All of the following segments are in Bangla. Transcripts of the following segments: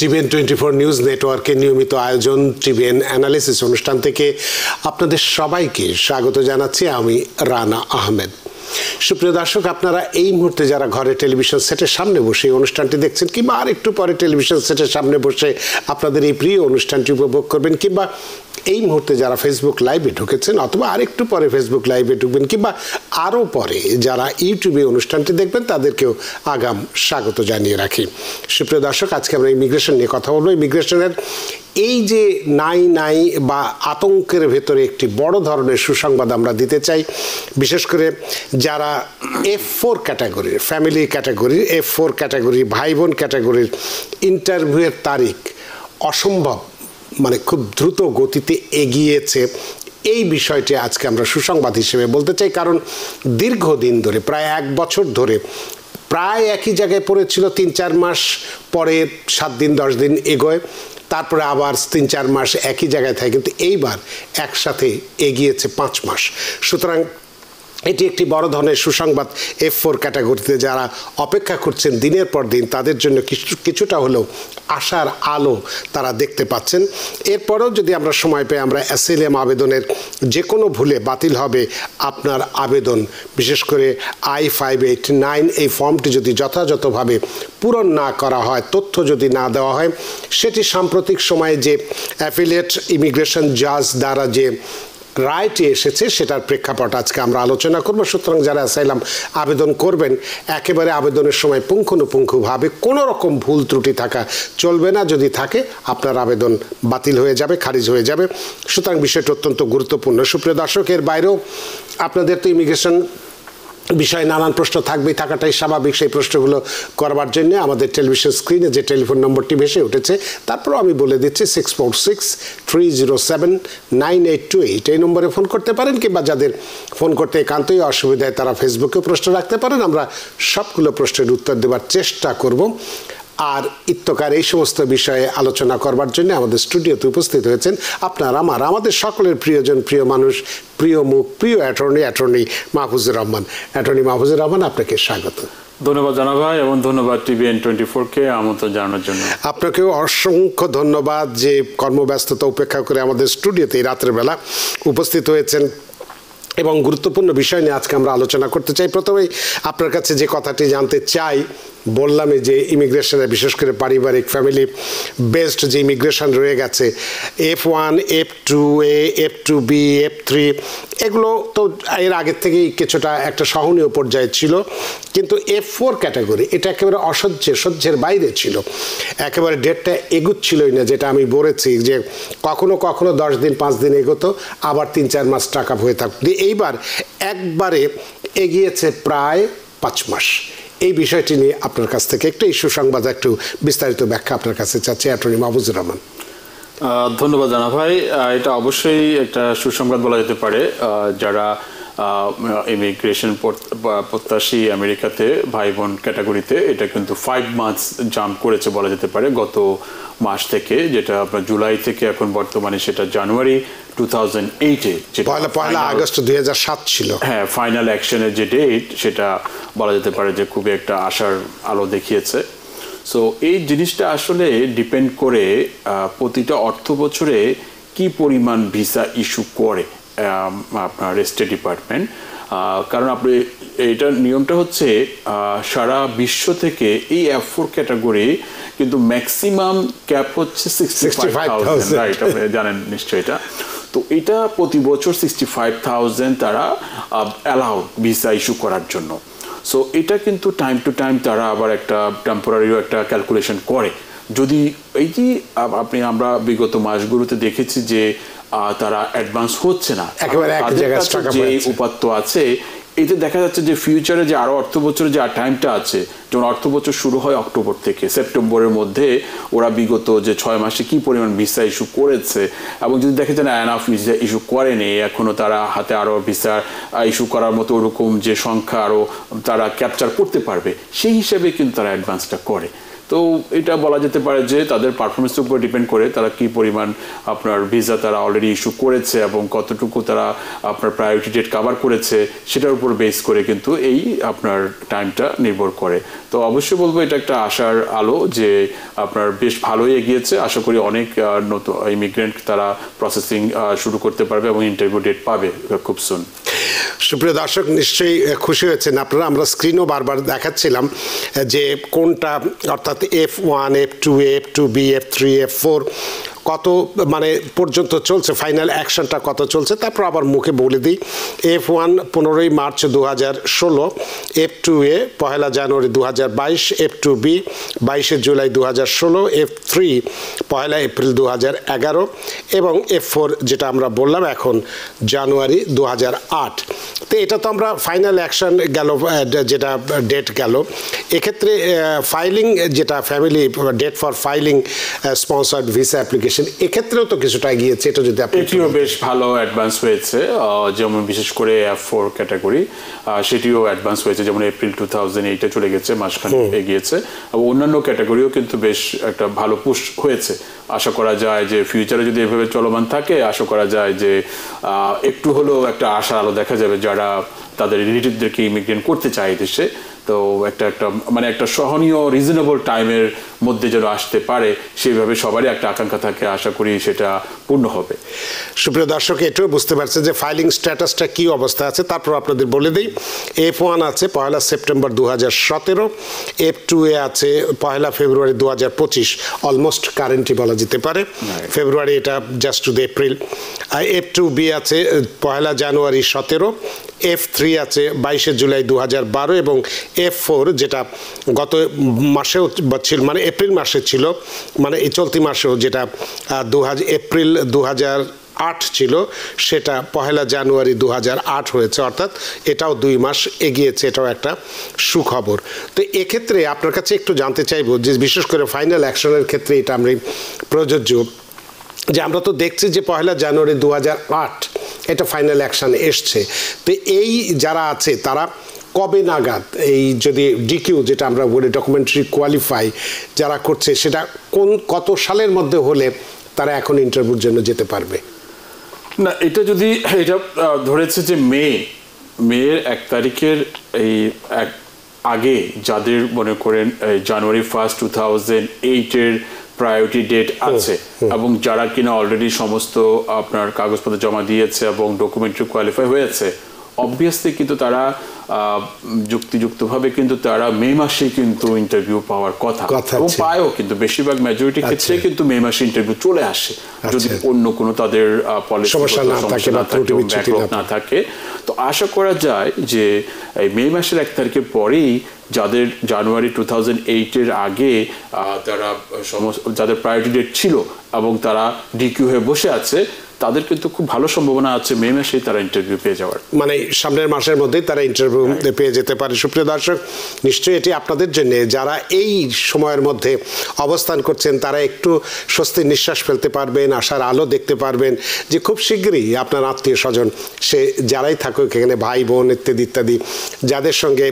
টিভিএন 24 নিউজ নেটওয়ার্কের নিয়মিত আয়োজন টিভিএন অ্যানালিসিস অনুষ্ঠান থেকে আপনাদের সবাইকে স্বাগত জানাচ্ছি। আমি রানা আহমেদ। সুপ্রিয় দর্শক, আপনারা এই মুহূর্তে যারা ঘরে টেলিভিশন সেটের সামনে বসে এই অনুষ্ঠানটি দেখছেন, কিংবা আর একটু পরে টেলিভিশন সেটের সামনে বসে আপনাদের এই প্রিয় অনুষ্ঠানটি উপভোগ করবেন, কিংবা এই মুহূর্তে যারা ফেসবুক লাইভে ঢুকেছেন অথবা আরেকটু পরে ফেসবুক লাইভে ঢুকবেন, কিংবা আরও পরে যারা ইউটিউবে অনুষ্ঠানটি দেখবেন, তাদেরকেও আগাম স্বাগত জানিয়ে রাখি। সুপ্রিয় দর্শক, আজকে আমরা ইমিগ্রেশন নিয়ে কথা বলবো। ইমিগ্রেশনের এই যে নাই বা আতঙ্কের ভেতরে একটি বড় ধরনের সুসংবাদ আমরা দিতে চাই, বিশেষ করে যারা F4 ক্যাটাগরির, ফ্যামিলি ক্যাটাগরির, F4 ক্যাটাগরি, ভাই বোন ক্যাটাগরির ইন্টারভিউয়ের তারিখ অসম্ভব খুব দ্রুত গতিতে এগিয়েছে, এই বিষয়টি আজকে আমরা সুসংবাদ হিসেবে বলতে চাই। কারণ দীর্ঘদিন ধরে, প্রায় 1 বছর ধরে প্রায় একই জায়গায় পড়েছিল। 3-4 মাস পরে 7 দিন 10 দিন এগোয়, তারপরে আবার 3-4 মাস একই জায়গায় থাকে, কিন্তু এইবার একসাথে এগিয়েছে 5 মাস। সুতরাং এটি একটি বড় ধরনের সুসংবাদ। F4 ক্যাটাগরিতে যারা অপেক্ষা করছেন দিনের পর দিন, তাদের জন্য কিছুটা হলেও আশার আলো তারা দেখতে পাচ্ছেন। এরপরেও যদি আমরা সময় পাই, আমরা অ্যাসাইলাম আবেদনের যে কোনো ভুলে বাতিল হবে আপনার আবেদন, বিশেষ করে I-589 এই ফর্মটি যদি যথাযথভাবে পূরণ না করা হয়, তথ্য যদি না দেওয়া হয়, সেটি সাম্প্রতিক সময়ে যে অ্যাফিলিয়েট ইমিগ্রেশন জাজ দ্বারা যে রায়টি এসেছে সেটার প্রেক্ষাপট আজকে আমরা আলোচনা করব। সুতরাং যারা অ্যাসাইলাম আবেদন করবেন, একেবারে আবেদনের সময় পুঙ্খানুপুঙ্খভাবে কোনো রকম ভুল ত্রুটি থাকা চলবে না। যদি থাকে, আপনার আবেদন বাতিল হয়ে যাবে, খারিজ হয়ে যাবে। সুতরাং বিষয়টি অত্যন্ত গুরুত্বপূর্ণ। সুপ্রিয় দর্শক, এর বাইরেও আপনাদের তো ইমিগ্রেশন বিষয়ে নানান প্রশ্ন থাকবেই, থাকাটাই স্বাভাবিক। সেই প্রশ্নগুলো করবার জন্য আমাদের টেলিভিশন স্ক্রিনে যে টেলিফোন নম্বরটি ভেসে উঠেছে, তারপরও আমি বলে দিচ্ছি 646-307-9828 এই নম্বরে ফোন করতে পারেন, কিংবা যাদের ফোন করতে একান্তই অসুবিধায় তারা ফেসবুকেও প্রশ্ন রাখতে পারেন। আমরা সবগুলো প্রশ্নের উত্তর দেওয়ার চেষ্টা করব। আর ইত্যকার এই সমস্ত বিষয়ে আলোচনা করবার জন্য আমাদের স্টুডিওতে উপস্থিত হয়েছেন আমাদের সকলের প্রিয়জন, প্রিয় মানুষ, প্রিয় মুখ, প্রিয় অ্যাটর্নি মাহফুজুর রহমান। অ্যাটর্নি মাহফুজুর রহমান, আপনাকে স্বাগত। ধন্যবাদ জানা ভাই, এবং ধন্যবাদ টিভিএন 24-কে আমন্ত্রণ জানানোর জন্য। আপনাকেও অসংখ্য ধন্যবাদ যে কর্মব্যস্ততা উপেক্ষা করে আমাদের স্টুডিওতে এই রাত্রের বেলা উপস্থিত হয়েছেন এবং গুরুত্বপূর্ণ বিষয় নিয়ে আজকে আমরা আলোচনা করতে চাই। প্রথমেই আপনার কাছে যে কথাটি জানতে চাই, বললামই যে ইমিগ্রেশনে, বিশেষ করে পারিবারিক ফ্যামিলি বেসড যে ইমিগ্রেশন রয়ে গেছে, F1, F2A, F2B, F3, এগুলো তো এর আগের থেকেই কিছুটা একটা সহনীয় পর্যায়ে ছিল, কিন্তু F4 ক্যাটাগরি এটা একেবারে সহ্যের বাইরে ছিল। একেবারে ডেটটা এগুচ্ছিলই না, যেটা আমি বলেছি যে কখনো 10 দিন 5 দিন এগোতো, আবার 3-4 মাস টাকা হয়ে থাকতো। এইবার একবারে এগিয়েছে প্রায় 5 মাস। এই বিষয়টি নিয়ে আপনার কাছ থেকে একটু এই সুসংবাদ, একটু বিস্তারিত ব্যাখ্যা আপনার কাছে চাচ্ছি, অ্যাটর্নি মাহফুজুর রহমান। ধন্যবাদ জানা ভাই। এটা অবশ্যই একটা সুসংবাদ বলা যেতে পারে। যারা ইমিগ্রেশন প্রত্যাশী আমেরিকাতে ভাই বোন ক্যাটাগরিতে, এটা কিন্তু 5 মান্থস জাম্প করেছে বলা যেতে পারে গত মাস থেকে, যেটা আপনার জুলাই থেকে এখন বর্তমানে সেটা জানুয়ারি 2008-এ, পয়লা আগস্ট 2007 ছিল। হ্যাঁ, ফাইনাল অ্যাকশনের যে ডেট, সেটা বলা যেতে পারে যে খুবই একটা আশার আলো দেখিয়েছে। সো এই জিনিসটা আসলে ডিপেন্ড করে প্রতিটা অর্থ বছরে কি পরিমাণ ভিসা ইস্যু করে আপনার স্টেট ডিপার্টমেন্ট। কারণ আপনি এটার নিয়মটা হচ্ছে সারা বিশ্ব থেকে এই F4 ক্যাটাগরি কিন্তু ম্যাক্সিমাম ক্যাপ হচ্ছে 65,000, রাইট? আপনি জানেন নিশ্চয়ই এটা। তো এটা প্রতি বছর 65,000 তারা অ্যালাউড ভিসা ইস্যু করার জন্য। সো এটা কিন্তু টাইম টু টাইম তারা আবার একটা টেম্পোরারিও একটা ক্যালকুলেশন করে। যদি এই যে আমরা বিগত মাসগুলোতে দেখেছি যে তারা অ্যাডভান্স হচ্ছে না, যে উপাত্ত আছে, এতে দেখা যাচ্ছে যে ফিউচারে যে আরো অর্থ বছরে যে টাইমটা আছে, যেমন অর্থ বছর শুরু হয় অক্টোবর থেকে, সেপ্টেম্বরের মধ্যে ওরা বিগত যে 6 মাসে কি পরিমাণ ভিসা ইস্যু করেছে, এবং যদি দেখে যে না এনাফ ভিসা ইস্যু করেনি, এখনো তারা হাতে আরো ভিসা ইস্যু করার মতো ওরকম যে সংখ্যা আরো তারা ক্যাপচার করতে পারবে, সেই হিসেবে কিন্তু তারা অ্যাডভান্সটা করে। তো এটা বলা যেতে পারে যে তাদের পারফরমেন্সের উপর ডিপেন্ড করে তারা কি পরিমাণ আপনার ভিসা তারা অলরেডি ইস্যু করেছে এবং কতটুকু তারা আপনার প্রায়োরিটি ডেট কভার করেছে সেটার উপর বেস করে কিন্তু এই আপনার টাইমটা নির্ভর করে। তো অবশ্যই বলবো এটা একটা আশার আলো যে আপনার বেশ ভালোই এগিয়েছে। আশা করি অনেক নতুন ইমিগ্রেন্ট তারা প্রসেসিং শুরু করতে পারবে এবং ইন্টারভিউ ডেট পাবে খুব সুন। সুপ্রিয় দর্শক, নিশ্চয়ই খুশি হয়েছেন আপনারা। আমরা স্ক্রিনও বারবার দেখাচ্ছিলাম যে কোনটা অর্থাৎ F1, F2, F2B, F3, F4 কত মানে পর্যন্ত চলছে, ফাইনাল অ্যাকশনটা কত চলছে, তারপর আবার মুখে বলে দিই। F1 15 মার্চ 2016, F2A 1 জানুয়ারি 2022, F2B 22 জুলাই 2016, F3 1 এপ্রিল 2011 এবং F4 যেটা আমরা বললাম এখন জানুয়ারি 2008। তো এটা তো আমরা ফাইনাল অ্যাকশন গেল, যেটা ডেট গেল। এক্ষেত্রে ফাইলিং যেটা family date for filing sponsored visa application, এক্ষেত্রেও তো কিছুটা এগিয়েছে, এটা যদি আপনি এটিও বেশ ভালো অ্যাডভান্স হয়েছে। যেমন বিশেষ করে F4 ক্যাটাগরি সেটিও অ্যাডভান্স হয়েছে, যেমন এপ্রিল 2008 চলে গেছে, মাসখানেক এগিয়েছে। এবং অন্যান্য ক্যাটাগরিও কিন্তু বেশ একটা ভালো পুশ হয়েছে। আশা করা যায় যে ফিউচারে যদি এভাবে চলমান থাকে, আশা করা যায় যে একটু হলেও একটা আশার আলো দেখা যাবে যারা তাদের রিলেটিভদেরকে ইমিগ্রেন্ট করতে চায় দেশে। তো একটা সহনীয় রিজনেবল টাইমের মধ্যে যেন আসতে পারে সেইভাবে সবারই একটা আকাঙ্ক্ষা থাকে। আশা করি সেটা পূর্ণ হবে। সুপ্রিয় দর্শক, এটাও বুঝতে পারছে যে ফাইলিং স্ট্যাটাসটা কি অবস্থা আছে। তারপর আপনাদের বলে দিই, F1 আছে 1 সেপ্টেম্বর 2017, F2A আছে 1 ফেব্রুয়ারি 2025, অলমোস্ট কারেন্টই বলা যেতে পারে, ফেব্রুয়ারি এটা just to the April. F2B আছে 1 জানুয়ারি 17, F3 আছে 22 জুলাই 2012 এবং F4 যেটা গত মাসেও ছিল, মানে এপ্রিল মাসে ছিল, মানে এই চলতি মাসেও যেটা এপ্রিল 2008 ছিল, সেটা 1 জানুয়ারি 2008 হয়েছে, অর্থাৎ এটাও 2 মাস এগিয়েছে। এটাও একটা সুখবর। তো এক্ষেত্রে আপনার কাছে একটু জানতে চাইবো যে বিশেষ করে ফাইনাল অ্যাকশনের ক্ষেত্রে এটা আমরা প্রযোজ্য, যে আমরা তো দেখছি যে 1 জানুয়ারি 2008 এটা ফাইনাল অ্যাকশন এসছে। তো এই যারা আছে তারা কবে নাগাদ এই যদি ডিকিউ যেটা আমরা বলি ডকুমেন্টারি কোয়ালিফাই যারা করছে, সেটা কত সালের মধ্যে হলে তারা এখন ইন্টারভিউর জন্য যেতে পারবে? না, এটা যদি এটা ধরেছে যে মেয়ের 1 তারিখের এই আগে যাদের মনে করেন জানুয়ারি 1, 2008 এর প্রায়োরিটি ডেট আছে এবং যারা কিনা অলরেডি সমস্ত আপনার কাগজপত্র জমা দিয়েছে এবং ডকুমেন্টারি কোয়ালিফাই হয়েছে, অবভিয়াসলি কিন্তু তারা যুক্তিযুক্তভাবে কিন্তু তারা মে মাসে কিন্তু ইন্টারভিউ পাওয়ার কথা এবং পায়ও, কিন্তু বেশিরভাগ মেজরিটি ক্ষেত্রে কিন্তু মে মাসে ইন্টারভিউ চলে আসে যদি অন্য কোনো তাদের সমস্যা না থাকে। তো আশা করা যায় যে এই মে মাসের 1 তারিখের পরেই যাদের জানুয়ারি 2008 এর আগে যাদের প্রায়োরিটি ডেট ছিল এবং তারা ডিকিউ হয়ে বসে আছে, তাদের কিন্তু খুব ভালো সম্ভাবনা আছে মে মাসেই তারা ইন্টারভিউ পেয়ে যাওয়ার, মানে সামনের মাসের মধ্যেই তারা ইন্টারভিউ পেয়ে যেতে পারে। সুপ্রিয় দর্শক, নিশ্চয়ই এটি আপনাদের জন্য যারা এই সময়ের মধ্যে অবস্থান করছেন তারা একটু স্বস্তির নিঃশ্বাস ফেলতে পারবেন, আশার আলো দেখতে পারবেন যে খুব শীঘ্রই আপনার আত্মীয় স্বজন সে যারাই থাকুক এখানে, ভাই বোন ইত্যাদি ইত্যাদি, যাদের সঙ্গে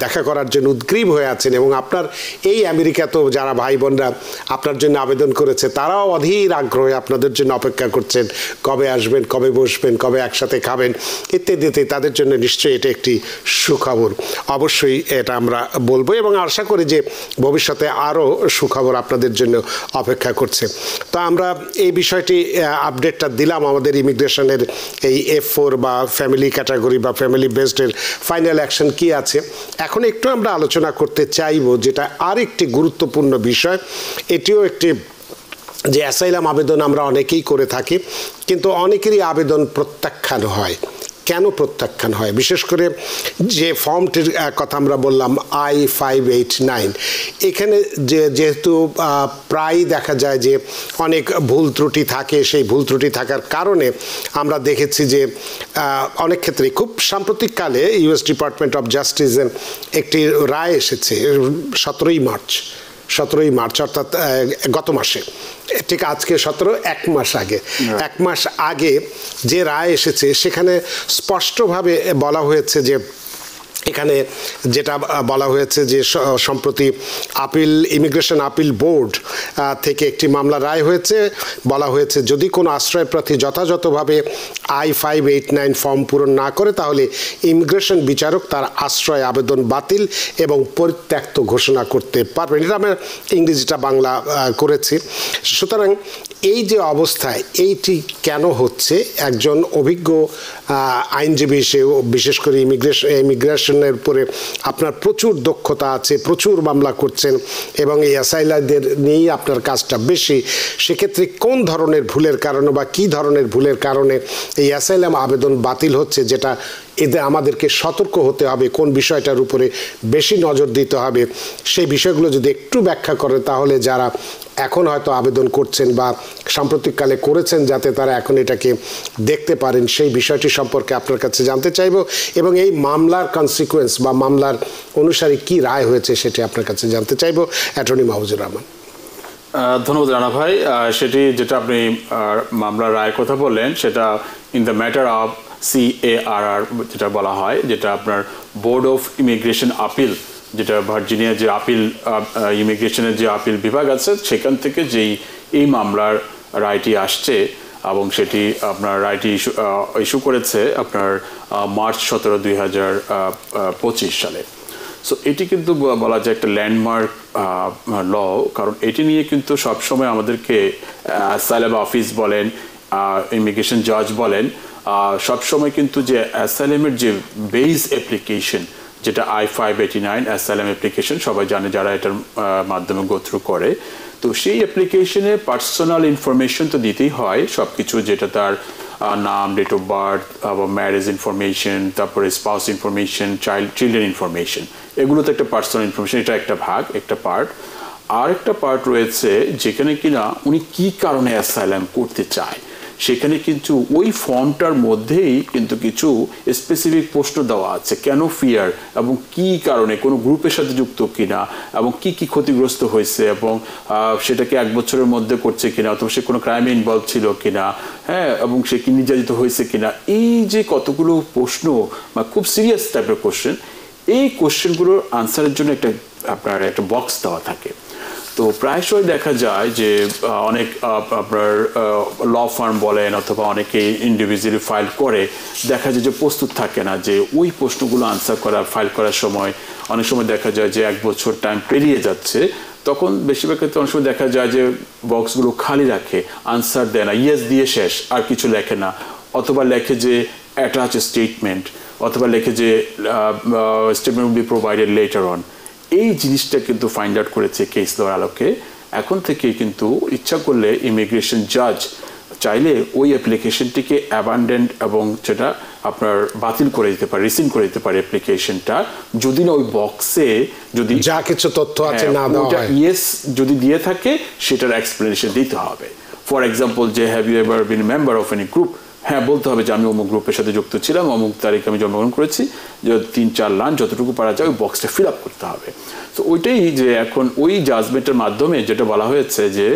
দেখা করার জন্য উদ্গ্রীব হয়ে আছেন এবং আপনার এই আমেরিকাতেও যারা ভাই বোনরা আপনার জন্য আবেদন করেছে তারাও অধীর আগ্রহে আপনাদের জন্য অপেক্ষা করছেন, কবে আসবেন, কবে বসবেন, কবে একসাথে খাবেন ইত্যাদিতে। তাদের জন্য নিশ্চয়ই এটা একটি সুখবর। অবশ্যই এটা আমরা বলবো এবং আশা করি যে ভবিষ্যতে আরও সুখবর আপনাদের জন্য অপেক্ষা করছে। তো আমরা এই বিষয়টি আপডেটটা দিলাম আমাদের ইমিগ্রেশনের এই F4 বা ফ্যামিলি ক্যাটাগরি বা ফ্যামিলি বেসডের ফাইনাল অ্যাকশন কি আছে। এখন একটু আমরা আলোচনা করতে চাইব যেটা আর একটি গুরুত্বপূর্ণ বিষয়, এটিও একটি যে অ্যাসাইলাম আবেদন আমরা অনেকেই করে থাকি, কিন্তু অনেকেরই আবেদন প্রত্যাখ্যান হয়। কেন প্রত্যাখ্যান হয়? বিশেষ করে যে ফর্মটির কথা আমরা বললাম I-589, এখানে যেহেতু প্রায় দেখা যায় যে অনেক ভুল ত্রুটি থাকে, সেই ভুল ত্রুটি থাকার কারণে আমরা দেখেছি যে অনেক ক্ষেত্রে খুব সাম্প্রতিককালে US ডিপার্টমেন্ট অফ জাস্টিসের একটি রায় এসেছে 17ই মার্চ অর্থাৎ গত মাসে, ঠিক আজকে 1 মাস আগে, 1 মাস আগে যে রায় এসেছে সেখানে স্পষ্টভাবে বলা হয়েছে যে এখানে যেটা বলা হয়েছে যে সম্প্রতি ইমিগ্রেশন আপিল বোর্ড থেকে একটি মামলা রায় হয়েছে, বলা হয়েছে যদি কোনো আশ্রয় প্রার্থী যথাযথভাবে I-589 ফর্ম পূরণ না করে তাহলে ইমিগ্রেশন বিচারক তার আশ্রয় আবেদন বাতিল এবং পরিত্যক্ত ঘোষণা করতে পারবেন। এটা আমরা ইংরেজিটা বাংলা করেছি। সুতরাং এই যে অবস্থায় এইটি কেন হচ্ছে, একজন অভিজ্ঞ আইনজীবী হিসেবে বিশেষ করে ইমিগ্রেশনের উপরে আপনার প্রচুর দক্ষতা আছে, প্রচুর মামলা করছেন এবং এই অ্যাসাইলারদের নিয়েই আপনার কাজটা বেশি, সেক্ষেত্রে কোন ধরনের ভুলের কারণে বা কী ধরনের ভুলের কারণে এই অ্যাসাইলাম আবেদন বাতিল হচ্ছে, যেটা এতে আমাদেরকে সতর্ক হতে হবে, কোন বিষয়টার উপরে বেশি নজর দিতে হবে, সেই বিষয়গুলো যদি একটু ব্যাখ্যা করেন তাহলে যারা এখন হয়তো আবেদন করছেন বা সাম্প্রতিককালে করেছেন যাতে তারা এখন এটাকে দেখতে পারেন, সেই বিষয়টি সম্পর্কে আপনার কাছে জানতে চাইব এবং এই মামলার কনসিকুয়েন্স বা মামলার অনুসারে কি রায় হয়েছে সেটি আপনার কাছে জানতে চাইব। অ্যাটর্নি মাহফুজুর রহমান। ধন্যবাদ রানা ভাই। সেটি যেটা আপনি মামলার রায়ের কথা বললেন সেটা in the matter of CARR যেটা বলা হয়, যেটা আপনার বোর্ড অফ ইমিগ্রেশন আপিল, যেটা ভার্জিনিয়া যে আপিল ইমিগ্রেশনের যে আপিল বিভাগ আছে সেখান থেকে যেই এই মামলার রায়টি আসছে এবং সেটি আপনার রায়টি ইস্যু করেছে আপনার মার্চ 17, 2025 সালে। সো এটি কিন্তু বলা যায় একটা ল্যান্ডমার্ক ল, কারণ এটি নিয়ে কিন্তু সবসময় আমাদেরকে অ্যাসাইলাম অফিস বলেন, ইমিগ্রেশন জাজ বলেন, সবসময় কিন্তু যে অ্যাসাইলামের যে বেস অ্যাপ্লিকেশন যেটা I-589 অ্যাসাইলাম অ্যাপ্লিকেশন সবাই জানে যারা এটার মাধ্যমে গো থ্রু করে, তো সেই অ্যাপ্লিকেশনে পার্সোনাল ইনফরমেশন তো দিতেই হয় সব কিছু, যেটা তার নাম, date of birth, marriage information, তারপরে স্পাউস ইনফরমেশন, চিলড্রেন ইনফরমেশন, এগুলো তো একটা পার্সোনাল ইনফরমেশন, এটা একটা ভাগ, একটা পার্ট। আর একটা পার্ট রয়েছে যেখানে কিনা উনি কি কারণে অ্যাসাইলাম করতে চায়, সেখানে কিন্তু ওই ফর্মটার মধ্যেই কিন্তু কিছু স্পেসিফিক প্রশ্ন দেওয়া আছে, কেন ফিয়ার এবং কি কারণে, কোনো গ্রুপের সাথে যুক্ত কিনা এবং কি কি ক্ষতিগ্রস্ত হয়েছে এবং সেটাকে 1 বছরের মধ্যে করছে কিনা, অথবা সে কোনো ক্রাইমে ইনভলভ ছিল কিনা, হ্যাঁ, এবং সে কি নির্যাতিত হয়েছে কিনা, এই যে কতগুলো প্রশ্ন বা খুব সিরিয়াস টাইপের কোশ্চেন, এই কোশ্চেনগুলোর আনসারের জন্য আপনার একটা বক্স দেওয়া থাকে। তো প্রায়শই দেখা যায় যে অনেক আপনার ল ফার্ম বলেন অথবা অনেকে ইন্ডিভিজুয়ালি ফাইল করে, দেখা যায় যে প্রস্তুত থাকে না যে ওই প্রশ্নগুলো আনসার ফাইল করার সময় অনেক সময় দেখা যায় যে 1 বছর টাইম পেরিয়ে যাচ্ছে, তখন বেশিরভাগ ক্ষেত্রে অনেক সময় দেখা যায় যে বক্সগুলো খালি রাখে, আনসার দেয় না, ইয়েস দিয়ে শেষ, আর কিছু লেখে না, অথবা লেখে যে অ্যাটাচ স্টেটমেন্ট, অথবা লেখে যে statement will be provided letter on. এই জিনিসটা কিন্তু ফাইন্ড আউট করেছে কেস লর আলোকে। এখন থেকে কিন্তু ইচ্ছা করলে ইমিগ্রেশন জাজ চাইলে ওই অ্যাপ্লিকেশনটিকে অ্যাবান্ডেন্ট এবং সেটা আপনার বাতিল করে দিতে পারে, রিসিন্ড করে দিতে পারে অ্যাপ্লিকেশনটা, যদি না ওই বক্সে যদি যা কিছু তথ্য আছে না দেওয়া হয়, ইয়েস যদি দিয়ে থাকে সেটার এক্সপ্লেনেশন দিতে হবে। ফর এক্সাম্পল, যে have you ever been member of any group, হ্যাঁ বলতে হবে যে আমি অমুক গ্রুপের সাথে যুক্ত ছিলাম, অমুক তারিখে আমি জন্মগ্রহণ করেছি, যে 3-4 লাইন যতটুকু পারা যায় ওই বক্সটা ফিল আপ করতে হবে। তো ওইটাই যে এখন ওই জাজমেন্টের মাধ্যমে যেটা বলা হয়েছে যে